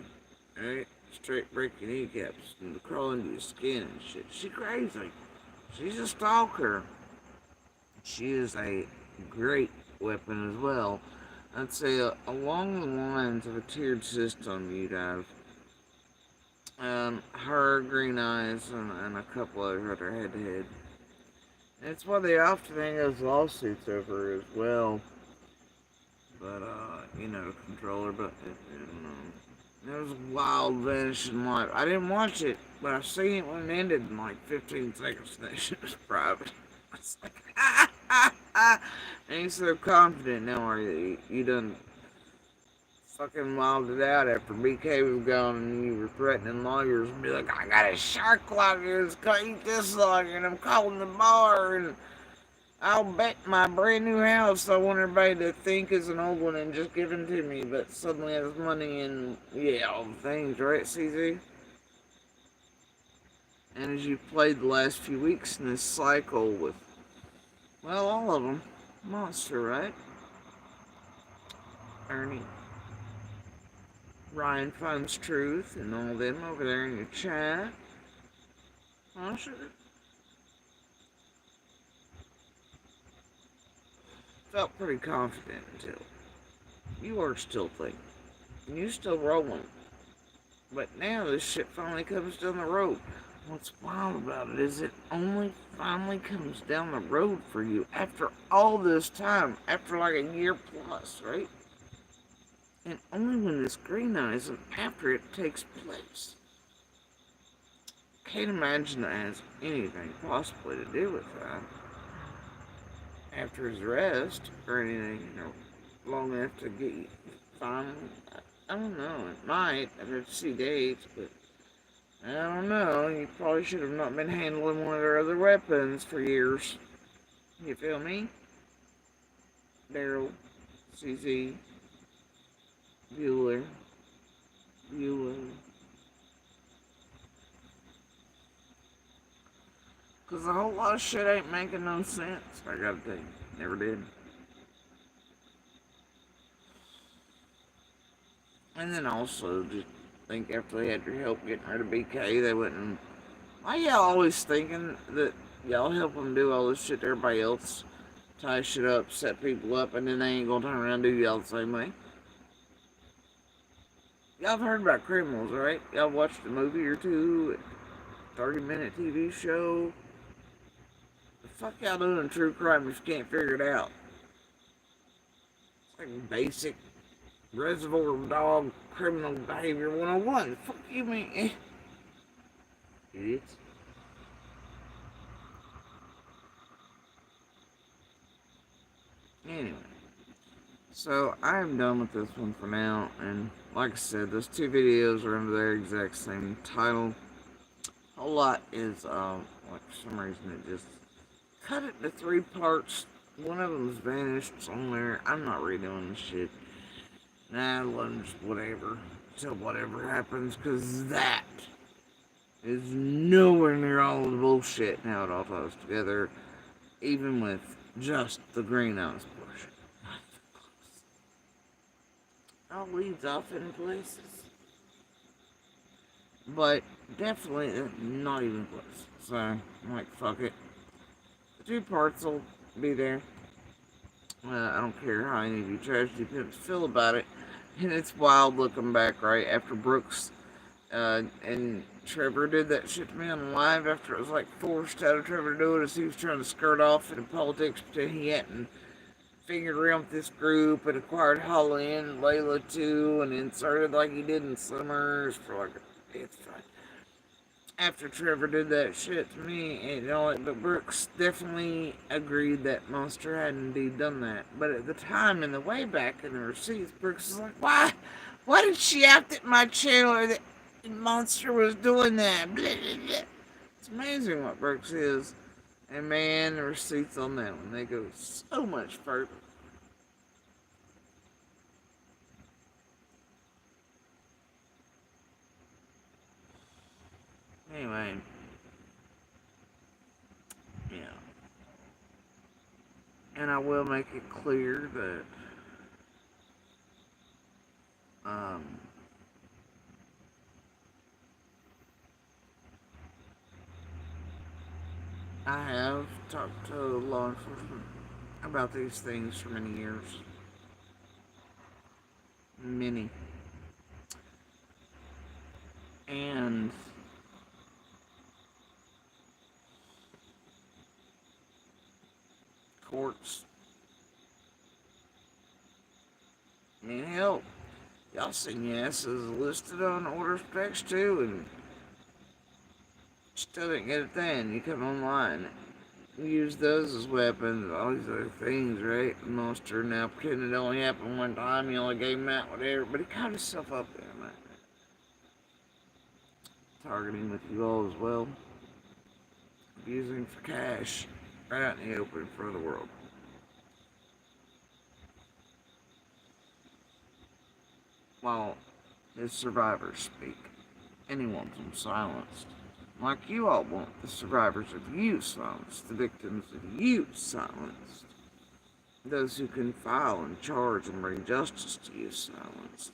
Right? Straight breaking kneecaps and crawl into your skin and shit. She crazy. She's a stalker. She is a great weapon as well. I'd say along the lines of a tiered system, you'd have her, Green Eyes, and a couple others that are head to head. That's why they often hang those lawsuits over as well. But, controller, but, it was a wild vanishing life. I didn't watch it, but I seen it when it ended in like 15 seconds. That shit was private. It's like, and you're so confident now, are you? You done fucking wilded out after BK was gone and you were threatening lawyers and be like, I got a shark locker that's gonna eat this locker and I'm calling the bar and I'll bet my brand new house I want everybody to think is an old one and just give it to me, but suddenly has money and, yeah, all the things, right, CZ? And as you've played the last few weeks in this cycle with, well, all of them, Monster, right? Ernie, Ryan Finds Truth, and all them over there in your chat. Oh, sure. Felt pretty confident until you are still thinking. And you still rolling. But now this shit finally comes down the road. What's wild about it is it only finally comes down the road for you after all this time, after like a year plus, right? And only when this Green Eyes and after it takes place. Can't imagine that has anything possibly to do with that. After his arrest or anything, long enough to get you finally. I don't know. It might. I'd have to see dates, but I don't know. You probably should have not been handling one of their other weapons for years. You feel me? Darrel, CZ, Bueller. Because a whole lot of shit ain't making no sense, I gotta tell you. Never did. And then also, just think after they had your help getting rid of BK, they wouldn't. Why y'all always thinking that y'all help them do all this shit to everybody else? Tie shit up, set people up, and then they ain't gonna turn around and do y'all the same way? Y'all have heard about criminals, right? Y'all watched a movie or two, 30-minute TV show. The fuck y'all doing in true crime if you can't figure it out? It's like basic Reservoir Dog criminal behavior 101. Fuck you mean? Idiots. Anyway, So I am done with this one for now, and like I said, those two videos are under their exact same title. A whole lot is, like for some reason it just cut it into three parts. One of them's vanished somewhere. I'm not redoing this shit. Nah, let them just whatever. Till whatever happens, because that is nowhere near all the bullshit and how it all ties together, even with just the greenhouse portion. All leads off in places. But definitely not even close. So, I'm like, fuck it. The two parts will be there. I don't care how any of you tragedy pimps feel about it. And it's wild looking back, right? After Brooks and Trevor did that shit to me on live after it was like forced out of Trevor to do it as he was trying to skirt off into politics, pretend he hadn't figured around with this group and acquired Holly and Layla too, and inserted like he did in Summers for like it's fine. After Trevor did that shit to me, and but Brooks definitely agreed that Monster had indeed done that. But at the time, in the way back in the receipts, Brooks was like, "Why? Why did she act at my channel that Monster was doing that?" Blah, blah, blah. It's amazing what Brooks is, and man, the receipts on that one they go so much further. Anyway, yeah, and I will make it clear that um, I have talked to law enforcement about these things for many years. Many. And courts. I mean, hell, y'all seen your asses listed on order specs too, and still didn't get it then. You come online, you use those as weapons, all these other things, right? Monster now pretending it only happened one time, you only gave him that, whatever, but he caught himself up there, man. Targeting with you all as well. Abusing for cash, right out in the open for the world. While his survivors speak, and he wants them silenced. Like you all want the survivors of you silenced, the victims of you silenced, those who can file and charge and bring justice to you silenced,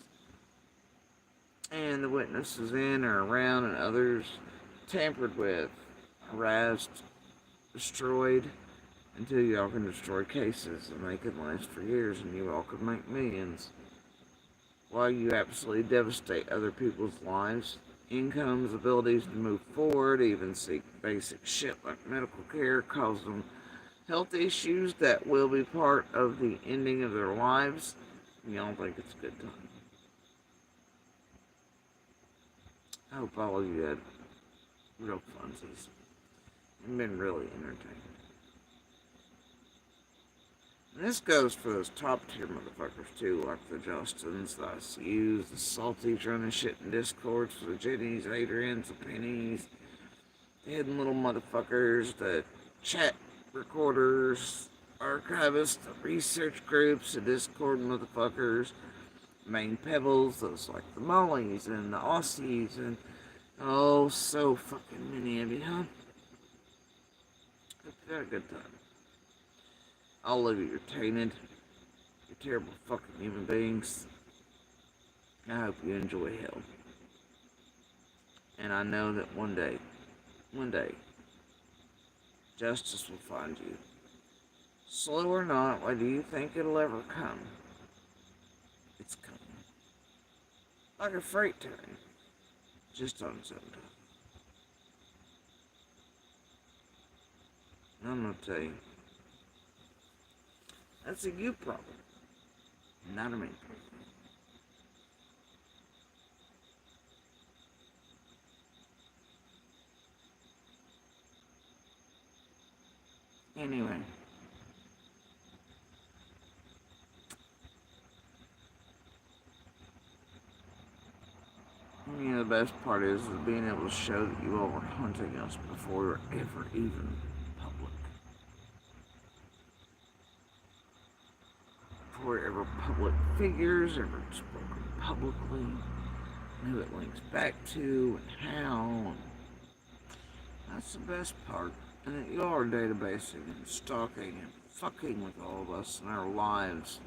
and the witnesses in or around and others tampered with, harassed, destroyed, until y'all can destroy cases and they can last for years and you all can make millions. While you absolutely devastate other people's lives, incomes, abilities to move forward, even seek basic shit like medical care, cause them health issues that will be part of the ending of their lives, you don't think it's a good time. I hope all of you had real funsies and been really entertained. And this goes for those top tier motherfuckers too, like the Justins, the ICUs, the Salties running shit in Discords for the Jennies, Adrians, the Pennies, the hidden little motherfuckers, the chat recorders, archivists, the research groups, the Discord motherfuckers, main pebbles, those like the Mollies and the Aussies, and oh, so fucking many of you, huh? Hope you had a good time. All of you are tainted. You're terrible fucking human beings. I hope you enjoy hell. And I know that one day, justice will find you. Slow or not, why do you think it'll ever come? It's coming. Like a freight train, just on its own time. And I'm gonna tell you, that's a you problem, not a me problem. Anyway, the best part is being able to show that you all were hunting us before we were ever even public. Before we were ever public figures, ever spoken publicly, who it links back to and how. That's the best part. And that you are databasing and stalking and fucking with all of us in our lives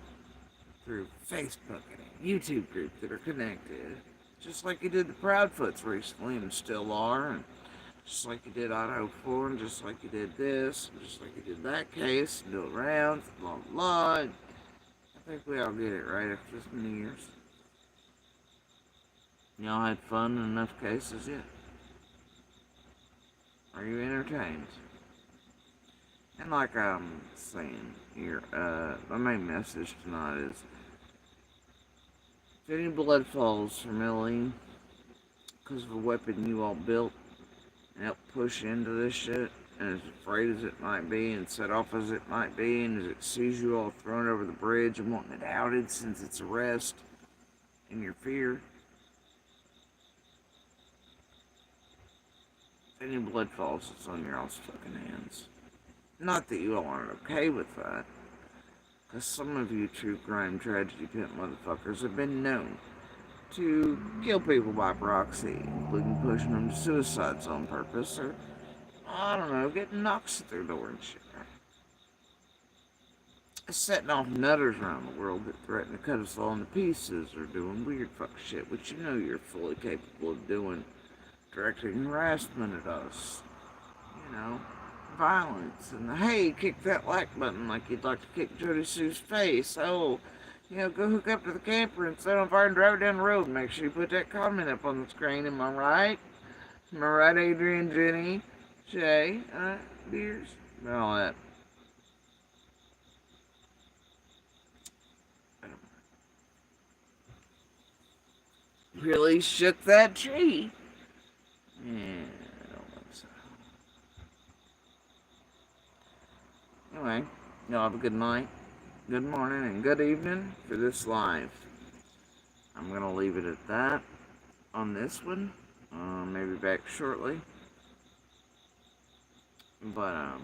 through Facebook and a YouTube group that are connected. Just like you did the Proudfoots recently and still are, and just like you did Auto 4, and just like you did this, and just like you did that case, and do it around, blah blah blah. I think we all get it right after this many years. Y'all had fun in enough cases yet? Are you entertained? And like I'm saying here, my main message tonight is, if any blood falls from Ellie because of a weapon you all built and helped push into this shit, and as afraid as it might be and set off as it might be, and as it sees you all thrown over the bridge and wanting it outed since its arrest and your fear, if any blood falls, it's on your all's fucking hands. Not that you all aren't okay with that, because some of you true crime tragedy pimp motherfuckers have been known to kill people by proxy, including pushing them to suicides on purpose, or, I don't know, getting knocks at their door and shit. Setting off nutters around the world that threaten to cut us all into pieces, or doing weird fuck shit, which you know you're fully capable of doing, directing harassment at us, you know, violence, and hey, kick that like button like you'd like to kick Jody Sue's face. Oh, you know, go hook up to the camper and set on fire and drive it down the road. And make sure you put that comment up on the screen. Am I right? Am I right, Adrian, Jenny, Shay, Beers, and all that. Really shook that tree. Yeah, I don't think so. Anyway, y'all have a good night, good morning, and good evening for this live. I'm gonna leave it at that on this one. Maybe back shortly. But,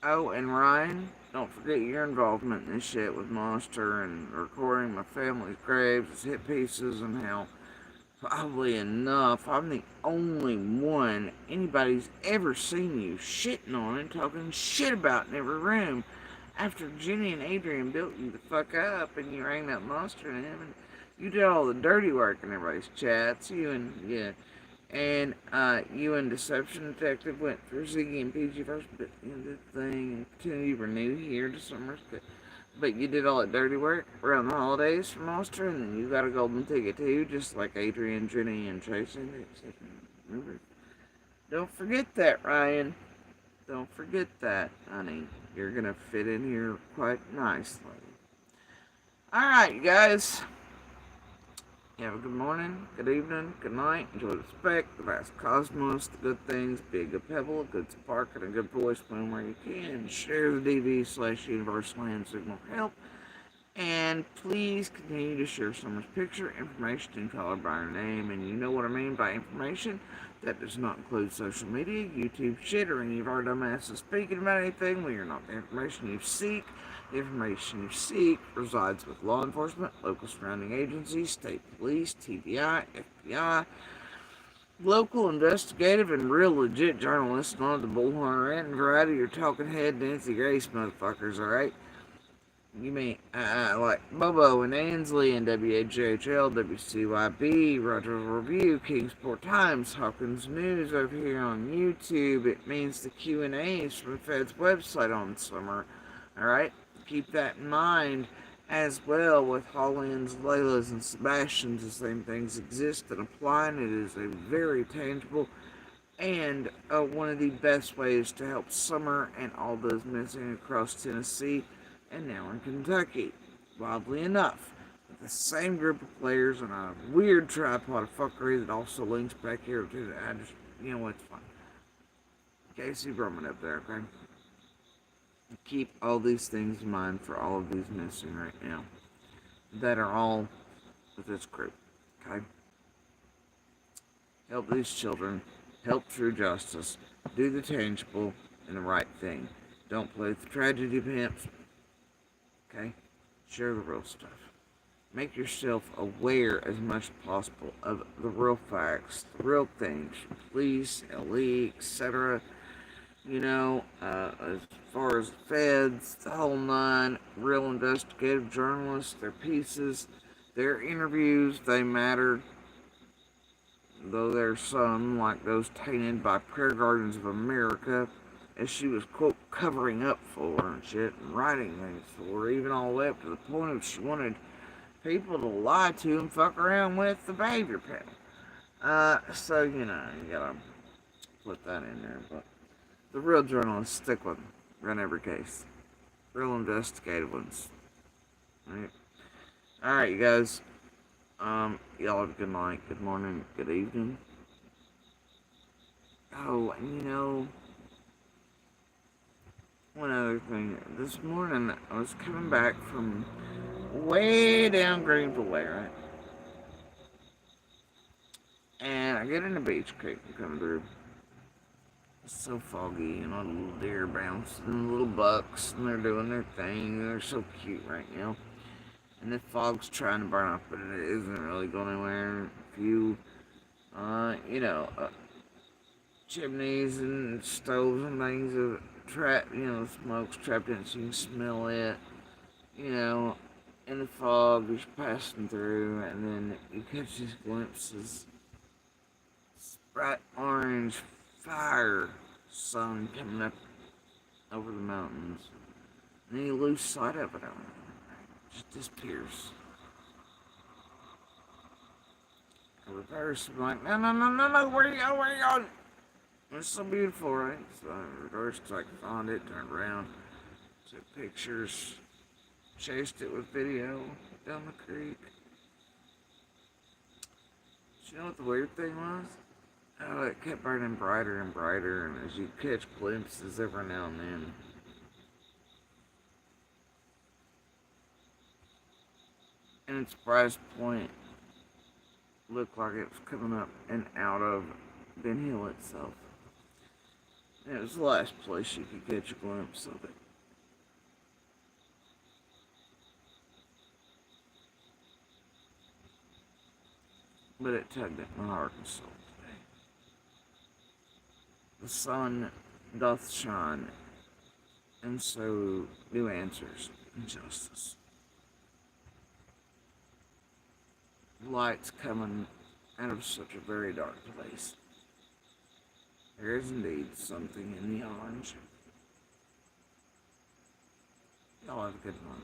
oh, and Ryan, don't forget your involvement in this shit with Monster and recording my family's graves as hit pieces, and how, oddly enough, I'm the only one anybody's ever seen you shitting on and talking shit about in every room. After Jenny and Adrian built you the fuck up and you rang that Monster and him, and you did all the dirty work in everybody's chats, you and Deception Detective went through Ziggy and PG first, but you know, did the thing, and pretended you were new here to Summers, but you did all that dirty work around the holidays for Monster, and then you got a golden ticket too, just like Adrian, Jenny, and Tracy. Remember? Don't forget that, Ryan. Don't forget that, honey. You're gonna fit in here quite nicely. Alright, you guys. You have a good morning, good evening, good night. Enjoy the spec, the vast cosmos, the good things. Be a good pebble, a good spark, and a good voice where you can. Share the DV/Universal Hand Signal Help. And please continue to share someone's picture, information, and color by her name. And you know what I mean by information. That does not include social media, YouTube shit, or any of our dumbasses speaking about anything. We are not the information you seek. The information you seek resides with law enforcement, local surrounding agencies, state police, TBI, FBI, local investigative, and real legit journalists, not the bullhorn and variety of your talking head Nancy Grace motherfuckers, alright? You mean, like Bobo and Ainsley and WHHL, WCYB, Rogers Review, Kingsport Times, Hawkins News over here on YouTube. It means the Q&As from the Fed's website on summer. Alright? Keep that in mind as well with Holly's, Layla's, and Sebastian's. The same things exist and apply, and it is a very tangible and one of the best ways to help Summer and all those missing across Tennessee and now in Kentucky. Wildly enough, with the same group of players and a weird tripod of fuckery that also links back here to the, you know what's fun. Casey Roman up there, okay? Keep all these things in mind for all of these missing right now that are all with this group, Okay? Help these children. Help true justice. Do the tangible and the right thing. Don't play with the tragedy, pimps. Okay? Share the real stuff. Make yourself aware as much as possible of the real facts, the real things, police, LE, etc. As far as the feds, the whole nine, real investigative journalists, their pieces, their interviews, they matter. Though there's some, like those tainted by Prayer Gardens of America, as she was, quote, covering up for and shit, and writing things for her, even all the way up to the point of she wanted people to lie to and fuck around with the behavior panel. So, you gotta put that in there, but the real journalists stick with them, run every case. Real investigative ones. Alright, you guys. Y'all have a good night, good morning, good evening. Oh, and one other thing. This morning, I was coming back from way down Greenville Way, right? And I get in the beach creek and come through. It's so foggy, little deer bouncing, and little bucks, and they're doing their thing. They're so cute right now. And the fog's trying to burn up, but it isn't really going anywhere. A few, chimneys and stoves and things of smoke's trapped in it, so you can smell it. In the fog as you're passing through, and then you catch these glimpses. Bright orange fire sun coming up over the mountains. And then you lose sight of it. It just disappears. I reverse, I'm like, no, where you going? It's so beautiful, right? So I reversed so I could find it, turned around, took pictures, chased it with video down the creek. Do you know what the weird thing was? Oh, it kept burning brighter and brighter, and as you catch glimpses every now and then. And its brightest point looked like it was coming up and out of Ben Hill itself. And it was the last place you could catch a glimpse of it. But it tugged at my heart and soul today. The sun doth shine, and so do answers and justice. Light's coming out of such a very dark place. There is indeed something in the orange. Y'all have a good one.